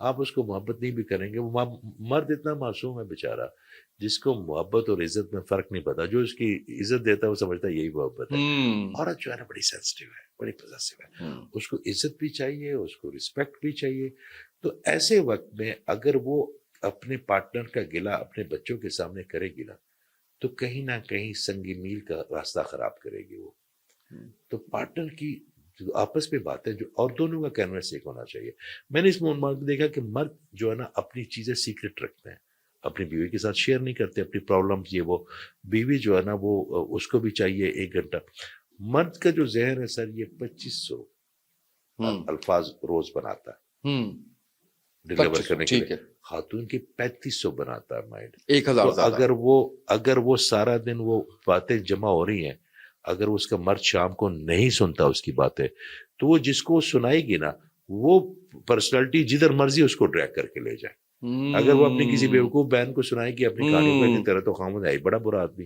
آپ اس کو محبت نہیں بھی کریں گے, وہ مرد اتنا معصوم ہے بیچارہ, جس کو محبت اور عزت میں فرق نہیں پتا. جو اس کی عزت دیتا ہے وہ سمجھتا ہے یہی محبت ہے. عورت جو ہے نا بڑی سینسٹیو ہے, بڑی پوزیسو ہے, اس کو عزت بھی چاہیے, اس کو رسپیکٹ بھی چاہیے. تو ایسے وقت میں اگر وہ اپنے پارٹنر کا گلا اپنے بچوں کے سامنے کرے گی نا, تو کہیں نہ کہیں سنگ میل کا راستہ خراب کرے گی وہ. تو پارٹنر کی جو آپس میں باتیں جو, اور دونوں کا کینوس ایک ہونا چاہیے. میں نے اس میں دیکھا کہ مرد جو ہے نا اپنی چیزیں سیکرٹ رکھتے ہیں, اپنی بیوی کے ساتھ شیئر نہیں کرتے اپنی پرابلمز, یہ وہ. بیوی جو ہے نا وہ اس کو بھی چاہیے 1 گھنٹہ. مرد کا جو ذہن ہے سر, یہ 2500 الفاظ روز بناتا ہے ڈلیور کرنے کے لیے. خاتون کی 3500 بناتا ہے مائنڈ, 1000. اگر وہ سارا دن وہ باتیں جمع ہو رہی ہیں, اگر اس کا مرد شام کو نہیں سنتا اس کی باتیں, تو وہ جس کو سنائے گی نا, وہ پرسنالٹی جدھر مرضی اس کو ڈریگ کر کے لے جائے. اگر وہ اپنی کسی بیوقوف بہن کو سنائے گی اپنی کہانی کی طرح, تو خاموش ہے بڑا برا آدمی.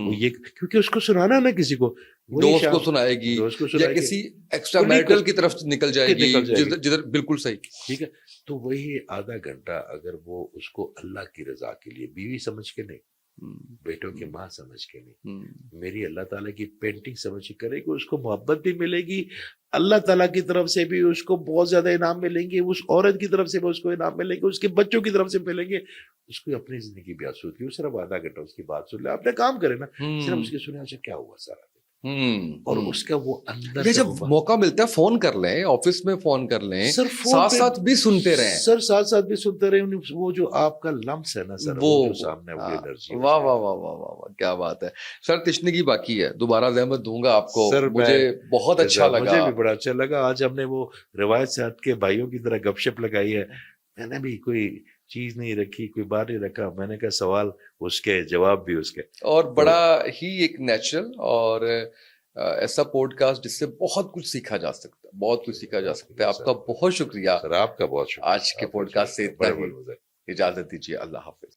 وہ یہ کیونکہ اس کو سنانا نا کسی کو, دوست کو سنائے گی یا کسی ایکسٹرا میریٹل کی طرف نکل جائے گی جدھر. بالکل صحیح, ٹھیک ہے. تو وہی آدھا گھنٹہ اگر وہ اس کو اللہ کی رضا کے لیے, بیوی سمجھ کے نہیں, بیٹوں کی ماں سمجھ کے نہیں, میری اللہ تعالیٰ کی پینٹنگ سمجھ کے کرے گی, اس کو محبت بھی ملے گی, اللہ تعالیٰ کی طرف سے بھی اس کو بہت زیادہ انعام ملیں گے, اس عورت کی طرف سے بھی اس کو انعام ملیں گے, اس کے بچوں کی طرف سے ملیں گے. اس کو اپنی زندگی بھی آسود کی, صرف آدھا گھنٹہ اس کی بات سن لے, اپنے کام کرے نا, صرف اس کی سنے اچھا کیا ہوا سارا دن, اور اس کا وہ اندر جب موقع ملتا ہے فون کر لیں, آفس میں فون کر لیں, ساتھ ساتھ بھی سنتے رہیں سر, ساتھ ساتھ بھی سنتے رہیں. وہ جو آپ کا لمس ہے نا سر, وہ سامنے وہ انرجی. واہ واہ واہ واہ واہ, کیا بات ہے سر. تشنگی باقی ہے, دوبارہ زحمت دوں گا آپ کو. مجھے بہت اچھا لگا, مجھے بھی بڑا اچھا لگا. آج ہم نے وہ روایت سے ہٹ کے بھائیوں کی طرح گپ شپ لگائی ہے. میں نے بھی کوئی چیز نہیں رکھی, کوئی بات نہیں رکھا. میں نے کہا سوال اس کے, جواب بھی اس کے, اور بڑا ہی ایک نیچرل اور ایسا پوڈ کاسٹ جس سے بہت کچھ سیکھا جا سکتا ہے, بہت کچھ سیکھا جا سکتا ہے. آپ کا بہت شکریہ سر, آپ کا بہت شکریہ. آج کے پوڈ کاسٹ سے اتنا ہی, اجازت دیجیے, اللہ حافظ.